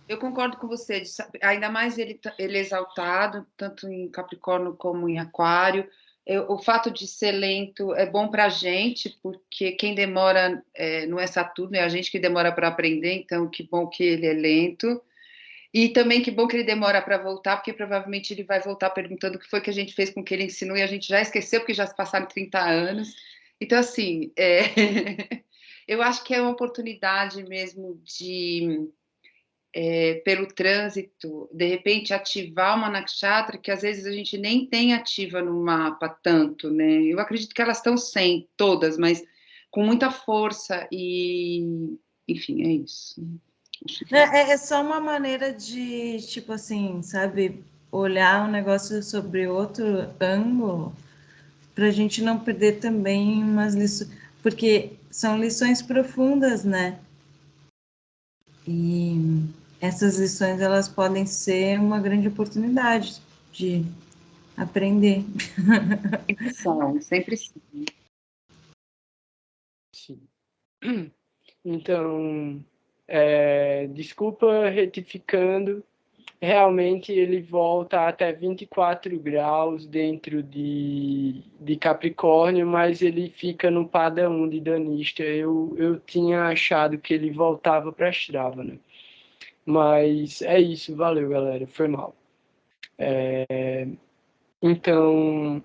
Eu concordo com você, ainda mais ele exaltado, tanto em Capricórnio como em Aquário. O fato de ser lento é bom para a gente, porque quem demora não é Saturno, é a gente que demora para aprender, então que bom que ele é lento. E também que bom que ele demora para voltar, porque provavelmente ele vai voltar perguntando o que foi que a gente fez com o que ele ensinou e a gente já esqueceu, porque já se passaram 30 anos. Então, assim, eu acho que é uma oportunidade mesmo de pelo trânsito, de repente ativar uma nakshatra que às vezes a gente nem tem ativa no mapa tanto, né? Eu acredito que elas estão sem, todas, mas com muita força e, enfim, é isso. É só uma maneira de, tipo assim, sabe, olhar um negócio sobre outro ângulo, para a gente não perder também umas lições, porque são lições profundas, né? E essas lições elas podem ser uma grande oportunidade de aprender. Sempre são, sempre são. Sim. Então, desculpa, retificando, realmente ele volta até 24 graus dentro de Capricórnio, mas ele fica no padrão de Danista. Eu tinha achado que ele voltava para Strava, né? Mas é isso, valeu, galera, foi mal. Então,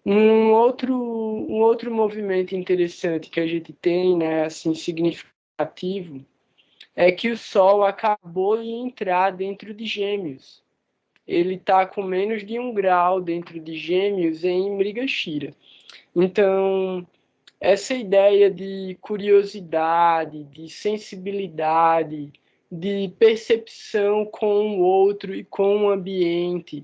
um outro movimento interessante que a gente tem, né, assim, significativo, é que o Sol acabou de entrar dentro de Gêmeos. Ele está com menos de 1 grau dentro de Gêmeos em Mrigashira. Então, essa ideia de curiosidade, de sensibilidade, de percepção com o outro e com o ambiente,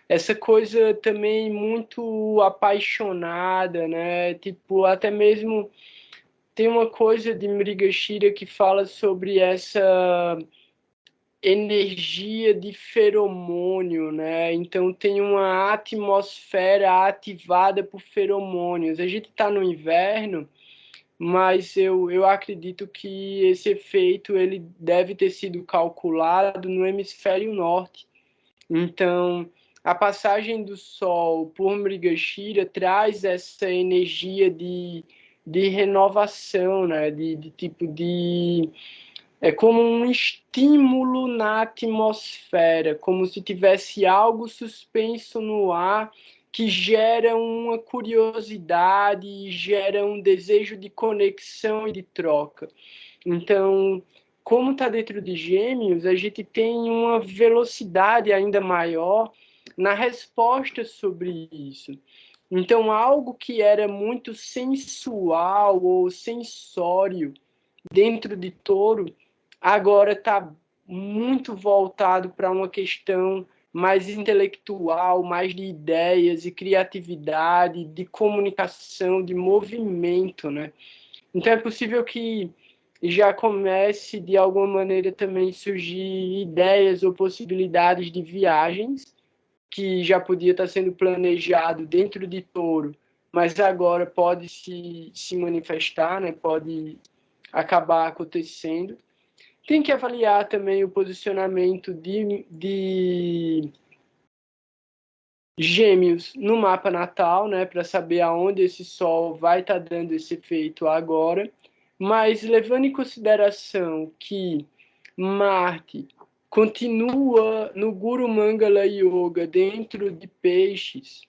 essa coisa também muito apaixonada, né? Tipo, até mesmo tem uma coisa de Mrigashira que fala sobre essa energia de feromônio, né? Então tem uma atmosfera ativada por feromônios. A gente está no inverno, mas eu acredito que esse efeito ele deve ter sido calculado no hemisfério norte. Então, a passagem do Sol por Mrigashira traz essa energia de renovação, né? De tipo de é como um estímulo na atmosfera, como se tivesse algo suspenso no ar que gera uma curiosidade, gera um desejo de conexão e de troca. Então, como está dentro de Gêmeos, a gente tem uma velocidade ainda maior na resposta sobre isso. Então, algo que era muito sensual ou sensório dentro de Touro agora está muito voltado para uma questão mais intelectual, mais de ideias e criatividade, de comunicação, de movimento, né? Então é possível que já comece de alguma maneira também surgir ideias ou possibilidades de viagens que já podia estar sendo planejado dentro de Touro, mas agora pode se manifestar, né? Pode acabar acontecendo. Tem que avaliar também o posicionamento de Gêmeos no mapa natal, né, para saber aonde esse Sol vai estar dando esse efeito agora, mas levando em consideração que Marte continua no Guru Mangala Yoga dentro de Peixes,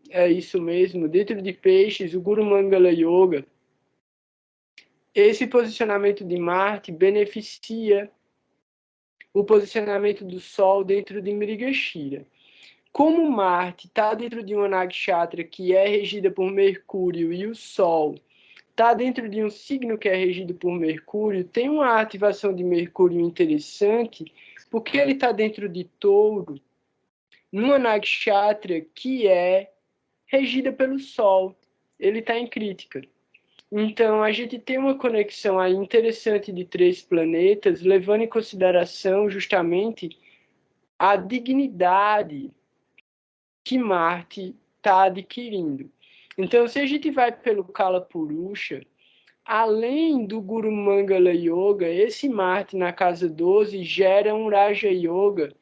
é isso mesmo, dentro de Peixes, o Guru Mangala Yoga, esse posicionamento de Marte beneficia o posicionamento do Sol dentro de Mrigashira. Como Marte está dentro de uma nakshatra que é regida por Mercúrio e o Sol está dentro de um signo que é regido por Mercúrio, tem uma ativação de Mercúrio interessante, porque ele está dentro de Touro, numa nakshatra que é regida pelo Sol. Ele está em crítica. Então, a gente tem uma conexão aí interessante de 3 planetas, levando em consideração justamente a dignidade que Marte está adquirindo. Então, se a gente vai pelo Kala Purusha, além do Guru Mangala Yoga, esse Marte na casa 12 gera um Raja Yoga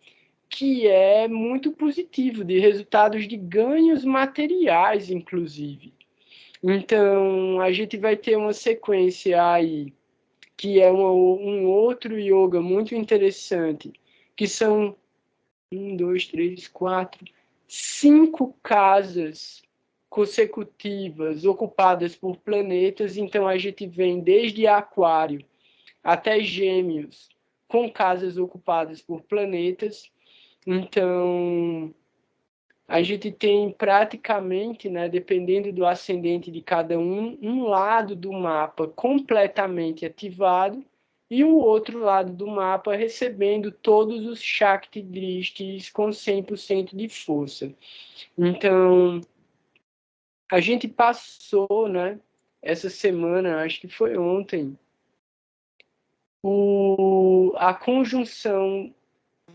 que é muito positivo, de resultados de ganhos materiais, inclusive. Então, a gente vai ter uma sequência aí, que é um outro yoga muito interessante, que são 1, 2, 3, 4, 5 casas consecutivas ocupadas por planetas. Então, a gente vem desde Aquário até Gêmeos, com casas ocupadas por planetas. Então, a gente tem praticamente, né, dependendo do ascendente de cada um lado do mapa completamente ativado e o outro lado do mapa recebendo todos os Shakti Drishtis com 100% de força. Então, a gente passou, né, essa semana, acho que foi ontem, a conjunção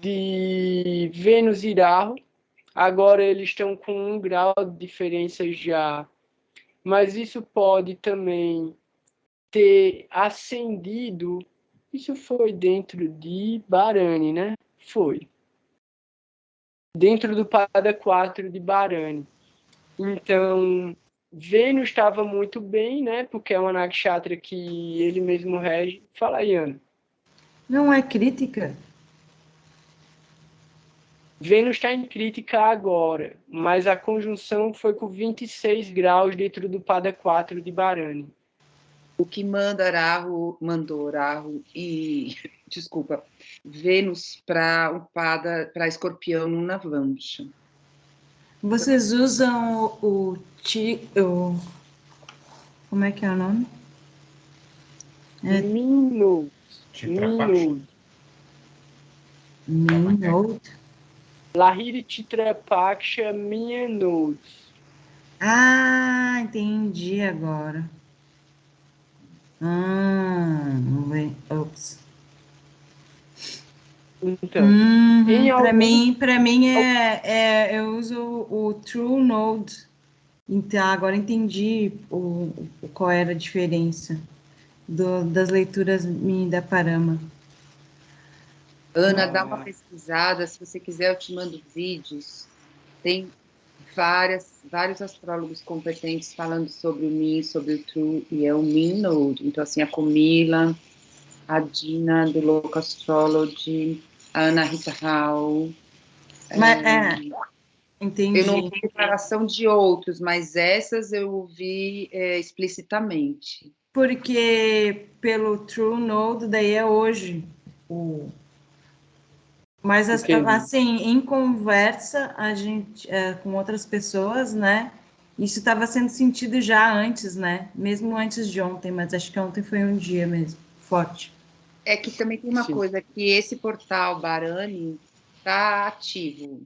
de Vênus e Rahu. Agora eles estão com 1 grau de diferença já, mas isso pode também ter ascendido. Isso foi dentro de Bharani, né? Foi. Dentro do Pada 4 de Bharani. Então, Vênus estava muito bem, né? Porque é uma nakshatra que ele mesmo rege. Fala aí, Ana. Não é crítica? Vênus está em crítica agora, mas a conjunção foi com 26 graus dentro do Pada 4 de Bharani. O que mandou Rahu e, desculpa, Vênus para o Pada, para Escorpião no Navamsha. Vocês usam o como é que é o nome? Minode. Lahiri Chitrapaksha Minode. Ah, entendi agora. Ops. Então, para mim eu uso o True Node. Então agora entendi qual era a diferença das leituras da Parama. Ana, dá uma pesquisada, se você quiser eu te mando vídeos. Tem vários astrólogos competentes falando sobre o Min, sobre o True, e é o Min Node. Então, assim, a Comila, a Dina, do Local Astrology, a Ana Rita Rao. Entendi. Eu não vi declaração de outros, mas essas eu vi explicitamente. Porque pelo True Node, daí é hoje. Mas, assim, em conversa, a gente, com outras pessoas, né? Isso estava sendo sentido já antes, né? Mesmo antes de ontem, mas acho que ontem foi um dia mesmo, forte. É que também tem uma Sim. coisa, que esse portal Barani está ativo.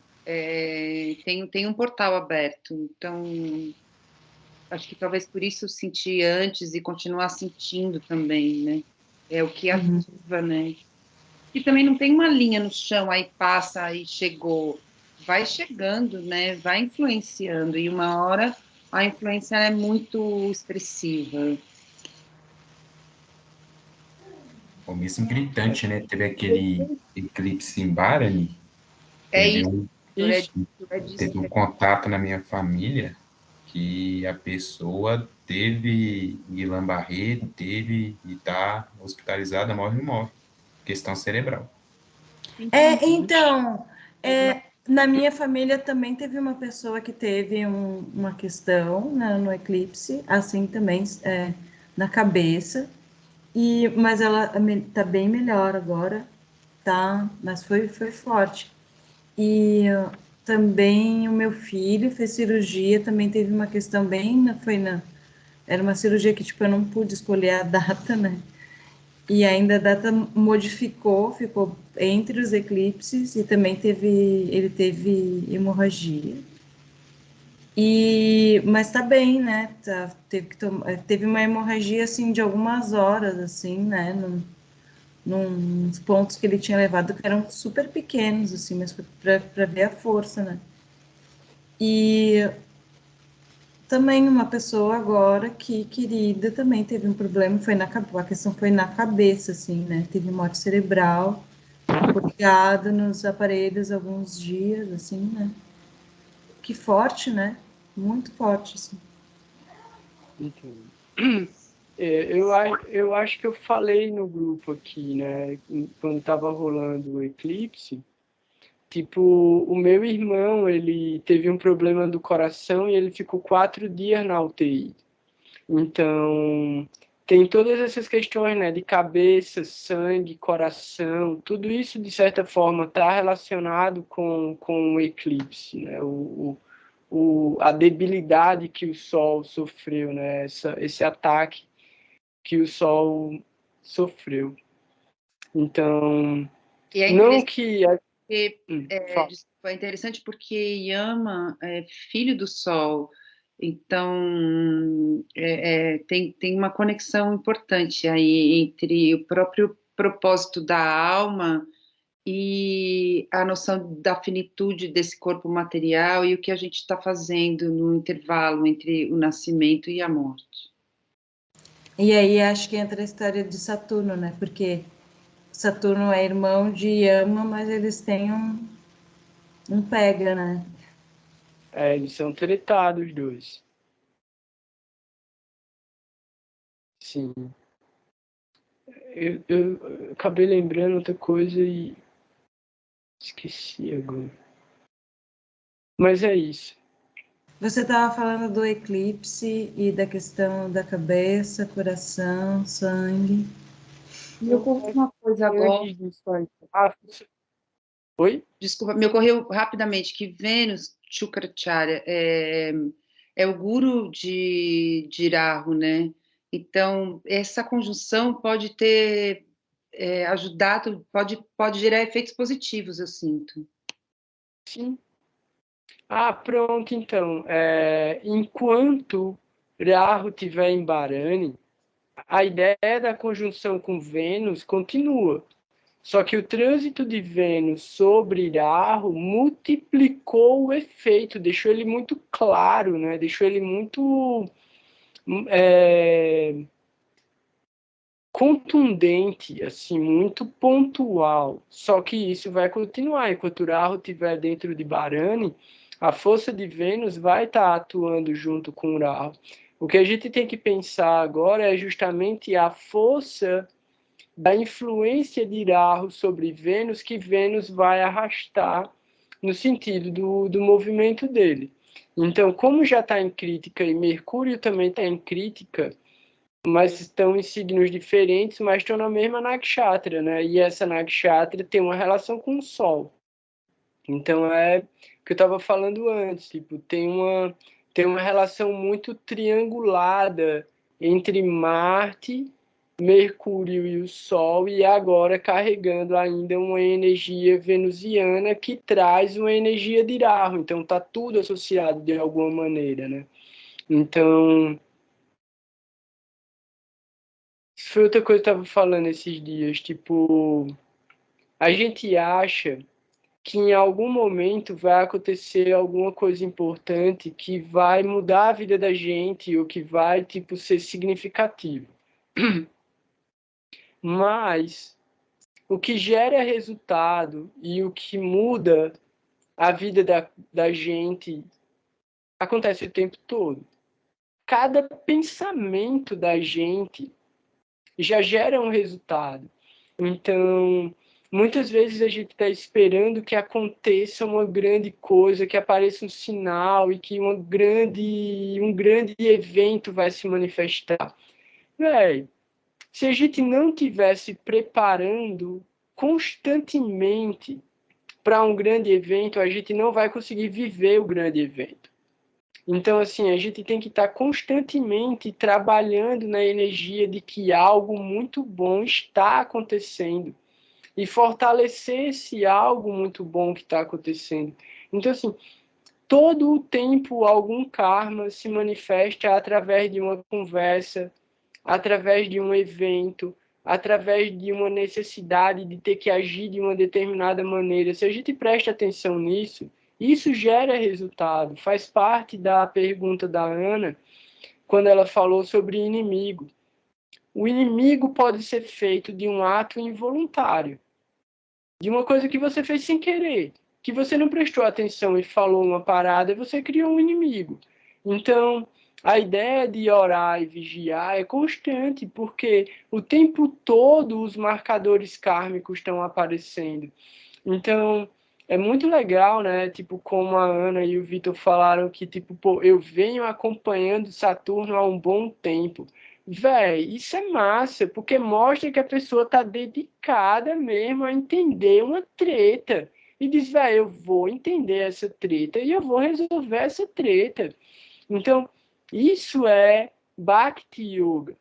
Tem um portal aberto, então acho que talvez por isso eu senti antes e continuar sentindo também, né? É o que ativa, né? E também não tem uma linha no chão, aí passa, aí chegou. Vai chegando, né? Vai influenciando, e uma hora a influência é muito expressiva. O mesmo gritante, né? Teve aquele eclipse em Barani, É teve isso, um, Isso. é disso teve que um contato na minha família que a pessoa teve Guillain-Barré, teve e está hospitalizada, morre e morre. Questão cerebral. Então, na minha família também teve uma pessoa que teve uma questão, né, no eclipse, assim também, na cabeça, mas ela tá bem melhor agora, tá? Mas foi forte. E também o meu filho fez cirurgia, também teve uma questão era uma cirurgia que, tipo, eu não pude escolher a data, né? E ainda a data modificou, ficou entre os eclipses e também ele teve hemorragia. Mas tá bem, né? Teve uma hemorragia assim de algumas horas, assim, né? Nos pontos que ele tinha levado que eram super pequenos, assim, mas para ver a força, né? E também uma pessoa agora que querida também teve um problema, a questão foi na cabeça, assim, né? Teve morte cerebral, ficou ligado nos aparelhos alguns dias, assim, né? Que forte, né? Muito forte, assim. Entendo. Eu acho que eu falei no grupo aqui, né? Quando estava rolando o eclipse, tipo, o meu irmão, ele teve um problema do coração e ele ficou 4 dias na UTI. Então, tem todas essas questões, né, de cabeça, sangue, coração, tudo isso, de certa forma, está relacionado com o eclipse, né, a debilidade que o Sol sofreu, né, esse ataque que o Sol sofreu. Então, E é não interessante que... porque, Fala. desculpa, é interessante porque Yama é filho do Sol, então tem uma conexão importante aí entre o próprio propósito da alma e a noção da finitude desse corpo material e o que a gente está fazendo no intervalo entre o nascimento e a morte. E aí acho que entra a história de Saturno, né? Porque Saturno é irmão de Yama, mas eles têm um pega, né? Eles são tretados, os dois. Sim. Eu acabei lembrando outra coisa e esqueci agora. Mas é isso. Você estava falando do eclipse e da questão da cabeça, coração, sangue. Me ocorreu uma coisa agora. Antes disso aí. Oi? Desculpa, me ocorreu rapidamente que Vênus, Shukracharya, é o guru de Rahu, né? Então, essa conjunção pode ter ajudado, pode gerar efeitos positivos, eu sinto. Sim. Pronto, então. Enquanto Rahu estiver em Barani, a ideia da conjunção com Vênus continua. Só que o trânsito de Vênus sobre Rahu multiplicou o efeito, deixou ele muito claro, né? Deixou ele muito contundente, assim, muito pontual. Só que isso vai continuar. Enquanto o Rahu estiver dentro de Barani, a força de Vênus vai estar atuando junto com o Rahu. O que a gente tem que pensar agora é justamente a força da influência de Rahu sobre Vênus, que Vênus vai arrastar no sentido do movimento dele. Então, como já está em crítica e Mercúrio também está em crítica, mas estão em signos diferentes, mas estão na mesma nakshatra, né? E essa nakshatra tem uma relação com o Sol. Então é o que eu estava falando antes, tipo, tem uma relação muito triangulada entre Marte Mercúrio e o Sol, e agora carregando ainda uma energia venusiana que traz uma energia de Rahu. Então está tudo associado de alguma maneira, né? Então, isso foi outra coisa que eu estava falando esses dias, tipo, a gente acha que em algum momento vai acontecer alguma coisa importante que vai mudar a vida da gente ou que vai, tipo, ser significativo. Mas o que gera resultado e o que muda a vida da gente acontece o tempo todo. Cada pensamento da gente já gera um resultado. Então, muitas vezes a gente está esperando que aconteça uma grande coisa, que apareça um sinal e que um grande evento vai se manifestar. Véi, se a gente não tivesse preparando constantemente para um grande evento, a gente não vai conseguir viver o grande evento. Então, assim, a gente tem que estar constantemente trabalhando na energia de que algo muito bom está acontecendo e fortalecer esse algo muito bom que está acontecendo. Então, assim, todo o tempo algum karma se manifesta através de uma conversa, através de um evento, através de uma necessidade de ter que agir de uma determinada maneira. Se a gente presta atenção nisso, isso gera resultado. Faz parte da pergunta da Ana, quando ela falou sobre inimigo. O inimigo pode ser feito de um ato involuntário, de uma coisa que você fez sem querer, que você não prestou atenção e falou uma parada, e você criou um inimigo. Então, a ideia de orar e vigiar é constante, porque o tempo todo os marcadores kármicos estão aparecendo. Então, é muito legal, né? Tipo, como a Ana e o Vitor falaram que, tipo, pô, eu venho acompanhando Saturno há um bom tempo. Véi, isso é massa, porque mostra que a pessoa tá dedicada mesmo a entender uma treta. E diz, véi, eu vou entender essa treta e eu vou resolver essa treta. Então, isso é Bhakti Yoga.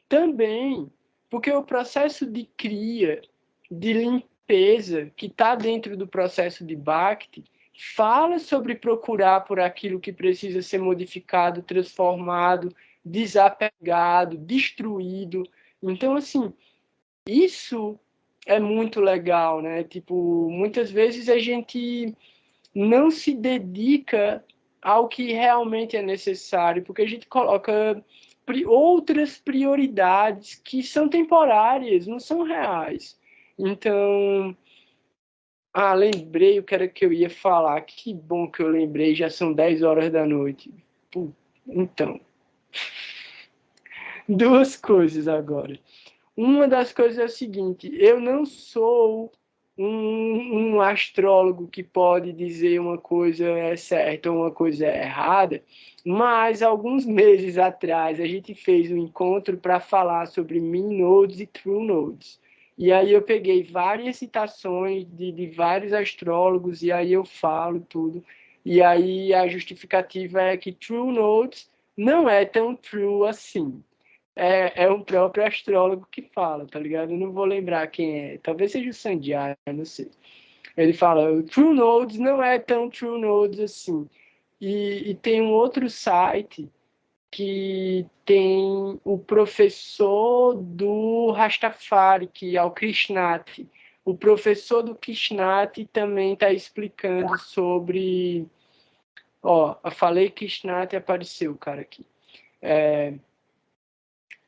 Também, porque o processo de cria, de limpeza, que está dentro do processo de Bhakti, fala sobre procurar por aquilo que precisa ser modificado, transformado, desapegado, destruído. Então, assim, isso é muito legal, né? Tipo, muitas vezes a gente não se dedica ao que realmente é necessário, porque a gente coloca outras prioridades que são temporárias, não são reais. Então, lembrei o que era que eu ia falar. Que bom que eu lembrei, já são 10 horas da noite. Então, duas coisas agora. Uma das coisas é o seguinte, eu não sou um astrólogo que pode dizer uma coisa é certa ou uma coisa é errada, mas alguns meses atrás a gente fez um encontro para falar sobre mean nodes e true nodes. E aí eu peguei várias citações de vários astrólogos e aí eu falo tudo. E aí a justificativa é que true nodes não é tão true assim. É um próprio astrólogo que fala, tá ligado? Eu não vou lembrar quem é. Talvez seja o Sanjay, não sei. Ele fala, o True Nodes não é tão True Nodes assim. E tem um outro site que tem o professor do Rastafari, que é o Krishnati. O professor do Krishnati também está explicando sobre... Ó, eu falei Krishnati, apareceu o cara aqui.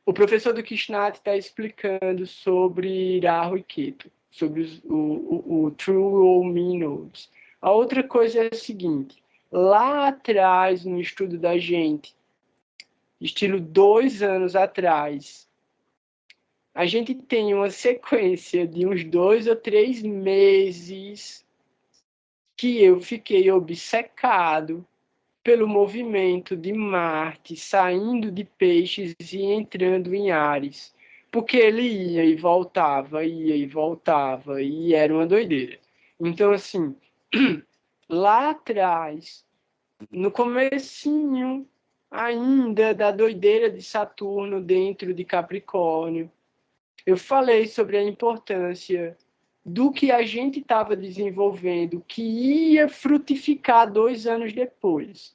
O professor do Krishnati está explicando sobre Rahu e Ketu, sobre o True ou Mean Nodes. A outra coisa é a seguinte, lá atrás, no estudo da gente, estilo 2 anos atrás, a gente tem uma sequência de uns 2 ou 3 meses que eu fiquei obcecado pelo movimento de Marte saindo de Peixes e entrando em Áries, porque ele ia e voltava, e era uma doideira. Então, assim, lá atrás, no comecinho ainda da doideira de Saturno dentro de Capricórnio, eu falei sobre a importância do que a gente estava desenvolvendo, que ia frutificar 2 anos depois.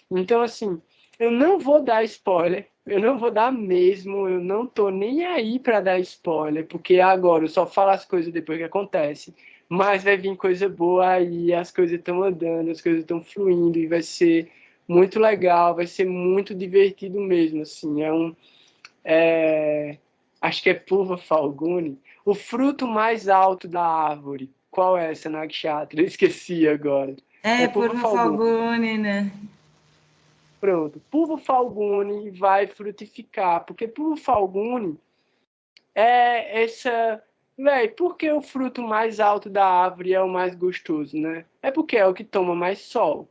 Então, assim, eu não vou dar spoiler, eu não vou dar mesmo, eu não tô nem aí para dar spoiler, porque agora eu só falo as coisas depois que acontece, mas vai vir coisa boa aí, as coisas estão andando, as coisas estão fluindo, e vai ser muito legal, vai ser muito divertido mesmo, assim, acho que é Purva Falguni, o fruto mais alto da árvore. Qual é essa, Nakshatra? Eu esqueci agora. É, É por Purva uma Falguni. Falguni, né? Pronto. Purva Falguni vai frutificar, porque Purva Falguni é essa... Véi, por que o fruto mais alto da árvore é o mais gostoso, né? É porque é o que toma mais sol.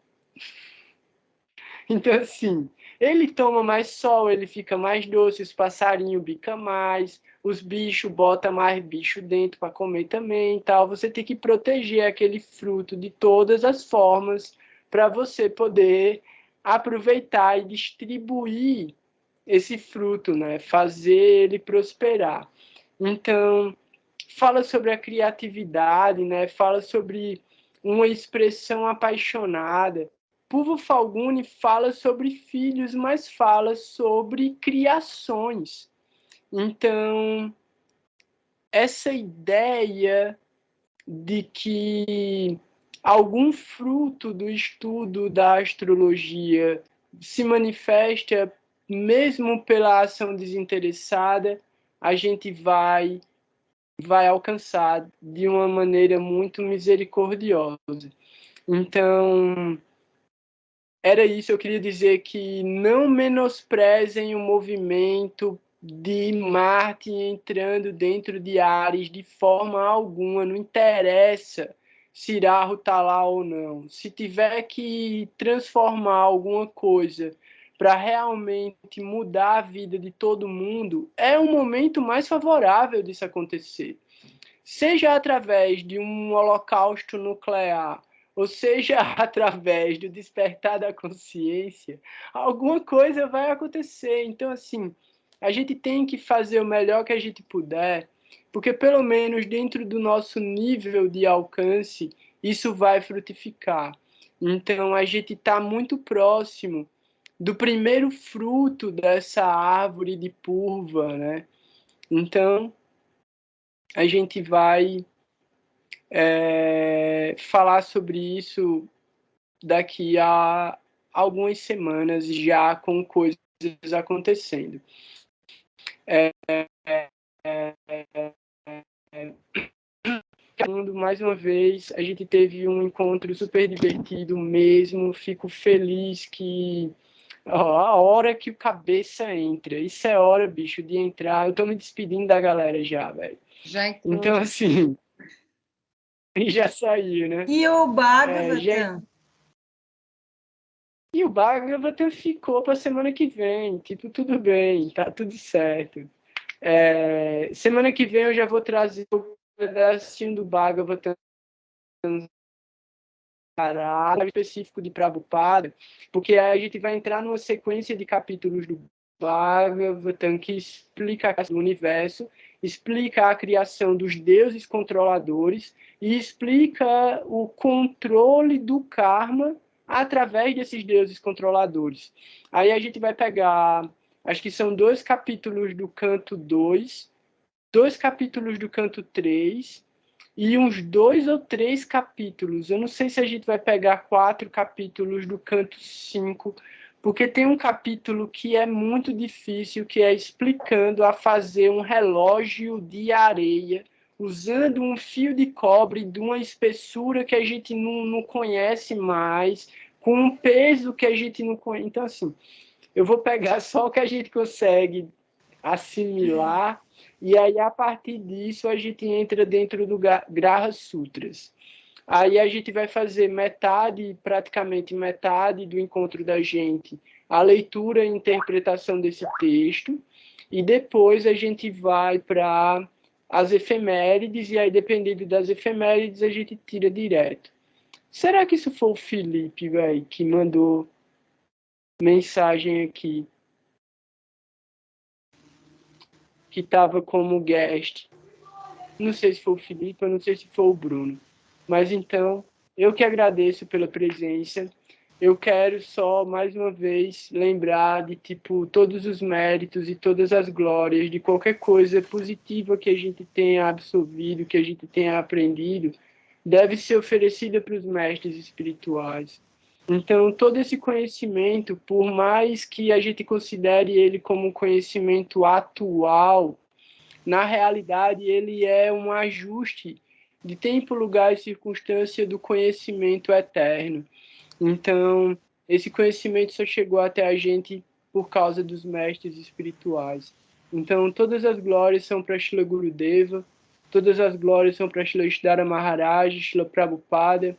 Então, assim, ele toma mais sol, ele fica mais doce, os passarinhos bicam mais, os bichos botam mais bicho dentro para comer também e tal. Você tem que proteger aquele fruto de todas as formas para você poder aproveitar e distribuir esse fruto, né? Fazer ele prosperar. Então, fala sobre a criatividade, né? Fala sobre uma expressão apaixonada. Purva Falguni fala sobre filhos, mas fala sobre criações. Então, essa ideia de que algum fruto do estudo da astrologia se manifesta mesmo pela ação desinteressada, a gente vai alcançar de uma maneira muito misericordiosa. Então, era isso, eu queria dizer que não menosprezem o movimento de Marte entrando dentro de Áries de forma alguma, não interessa se Rahu está lá ou não. Se tiver que transformar alguma coisa para realmente mudar a vida de todo mundo, é o momento mais favorável disso acontecer. Seja através de um holocausto nuclear, ou seja através do despertar da consciência, alguma coisa vai acontecer. Então, assim, a gente tem que fazer o melhor que a gente puder, porque pelo menos dentro do nosso nível de alcance, isso vai frutificar. Então, a gente está muito próximo do primeiro fruto dessa árvore de purva, né? Então, a gente vai falar sobre isso daqui a algumas semanas, já com coisas acontecendo. Mais uma vez, a gente teve um encontro super divertido mesmo. Fico feliz que a hora que o cabeça entra, isso é hora, bicho, de entrar. Eu tô me despedindo da galera já, velho. Já entrou. Então, assim, já saiu, né? E o Bhagavatam? E o Bhagavatam ficou para semana que vem. Tipo, tudo bem, tá tudo certo. Semana que vem eu já vou trazer um pedacinho do Bhagavatam específico de Prabhupada, porque aí a gente vai entrar numa sequência de capítulos do Bhagavatam que explica a criação do universo, explica a criação dos deuses controladores e explica o controle do karma através desses deuses controladores. Aí a gente vai pegar, acho que são 2 capítulos do canto 2, 2 capítulos do canto 3 e uns 2 ou 3 capítulos. Eu não sei se a gente vai pegar 4 capítulos do canto 5, porque tem um capítulo que é muito difícil, que é explicando a fazer um relógio de areia, usando um fio de cobre de uma espessura que a gente não conhece mais, com um peso que a gente não conhece. Então, assim, eu vou pegar só o que a gente consegue assimilar, e aí, a partir disso, a gente entra dentro do Graha Sutras. Aí a gente vai fazer praticamente metade do encontro da gente, a leitura e interpretação desse texto, e depois a gente vai para as efemérides, e aí, dependendo das efemérides, a gente tira direto. Será que isso foi o Felipe, velho, que mandou mensagem aqui? que estava como guest. Não sei se foi o Felipe, eu não sei se foi o Bruno. Mas então, eu que agradeço pela presença. Eu quero só, mais uma vez, lembrar de, tipo, todos os méritos e todas as glórias de qualquer coisa positiva que a gente tenha absorvido, que a gente tenha aprendido, deve ser oferecida para os mestres espirituais. Então, todo esse conhecimento, por mais que a gente considere ele como um conhecimento atual, na realidade, ele é um ajuste de tempo, lugar e circunstância do conhecimento eterno. Então, esse conhecimento só chegou até a gente por causa dos mestres espirituais. Então, todas as glórias são para Srila Gurudeva, todas as glórias são para Srila Ishdhara Maharaj, Srila Prabhupada,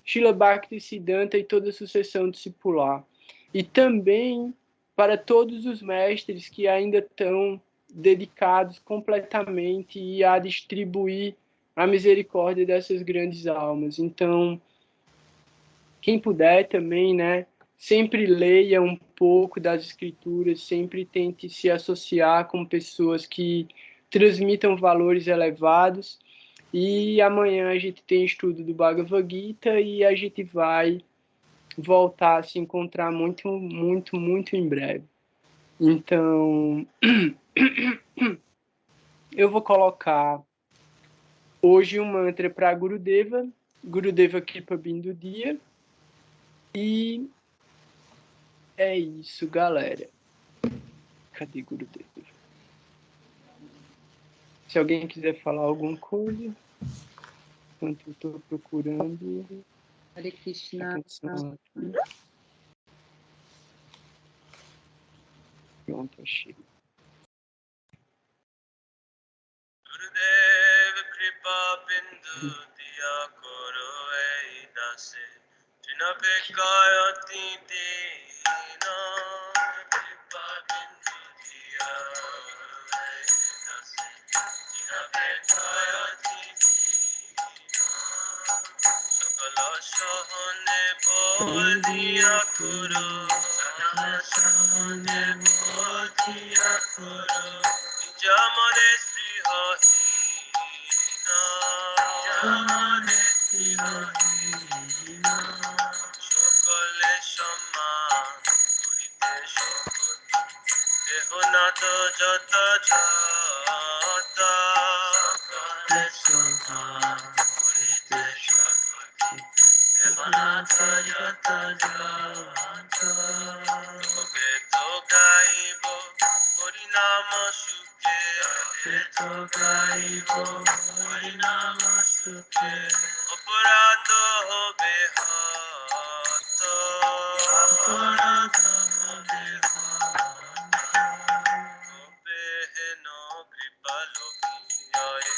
Srila Bhaktisiddhanta e toda a sucessão discipular. E também para todos os mestres que ainda estão dedicados completamente a distribuir a misericórdia dessas grandes almas. Então, quem puder também, né, sempre leia um pouco das escrituras, sempre tente se associar com pessoas que transmitam valores elevados. E amanhã a gente tem estudo do Bhagavad Gita e a gente vai voltar a se encontrar muito, muito, muito em breve. Então, eu vou colocar hoje um mantra para Gurudeva, Gurudeva Kripa Bindu Dia. E é isso, galera. Cadê Gurudeva? Se alguém quiser falar alguma coisa, enquanto eu estou procurando Hare a Krishna. canção aqui. Pronto, achei. Gurudev Kripa Bindu Diya Koro Ei Dase Jina Bekayati Dina Kripa Bindu Diya Ei Dase Jina Bekayati Dina Sakala Shahane Bodhiya Koro Sakala Shahane Bodhiya Koro Jamane Srihahina Jamane Srihahina Shokale Shama Purite Shokoti Dehonata Jata Jata Shokale Shama Purite Shokoti Dehonata Jata Jata Toge Togaibo Harinama Shuke Togaibo Harinama Shuke Aparado Behato Aparado Behato Beheno Kripa Lokiyae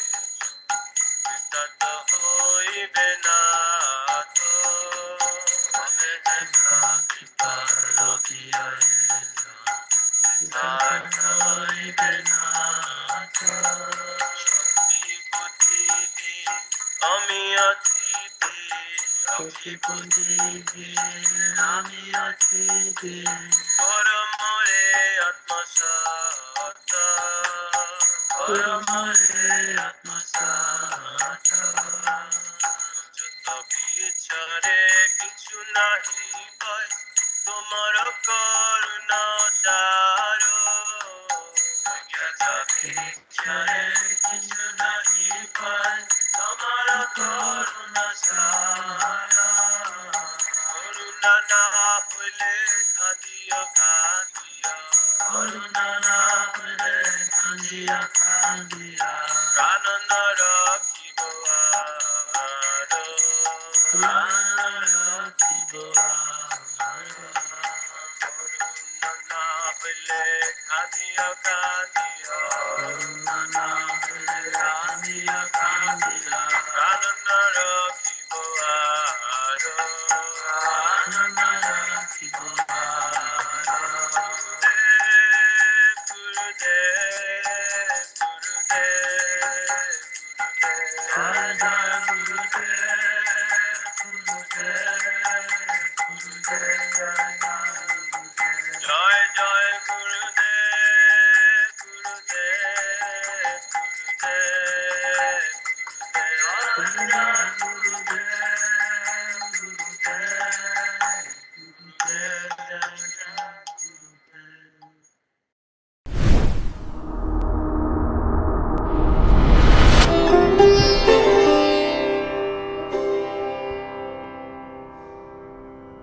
Tata Hoi Benato Behena Kripa Lokiyae Shakti Buddhi Ami Atiti Shakti Buddhi Ami Atiti Paramare Atma Sata Paramare Atma Sata Jata bichare kichu nahi pai Tomar karuna saro Jata bichare kichu nahi pai Tomar karuna saro Karuna na phule khadiya khadiya Karuna na phule khadiya khadiya Kanana rakhibo aro Kanana rakhibo aro Karuna na phule khadiya khadiya Karuna na phule khadiya khadiya Kanana rakhibo aro Kanana rakhibo aro Gurudev, Gurudev, Gurudev, Gurudev,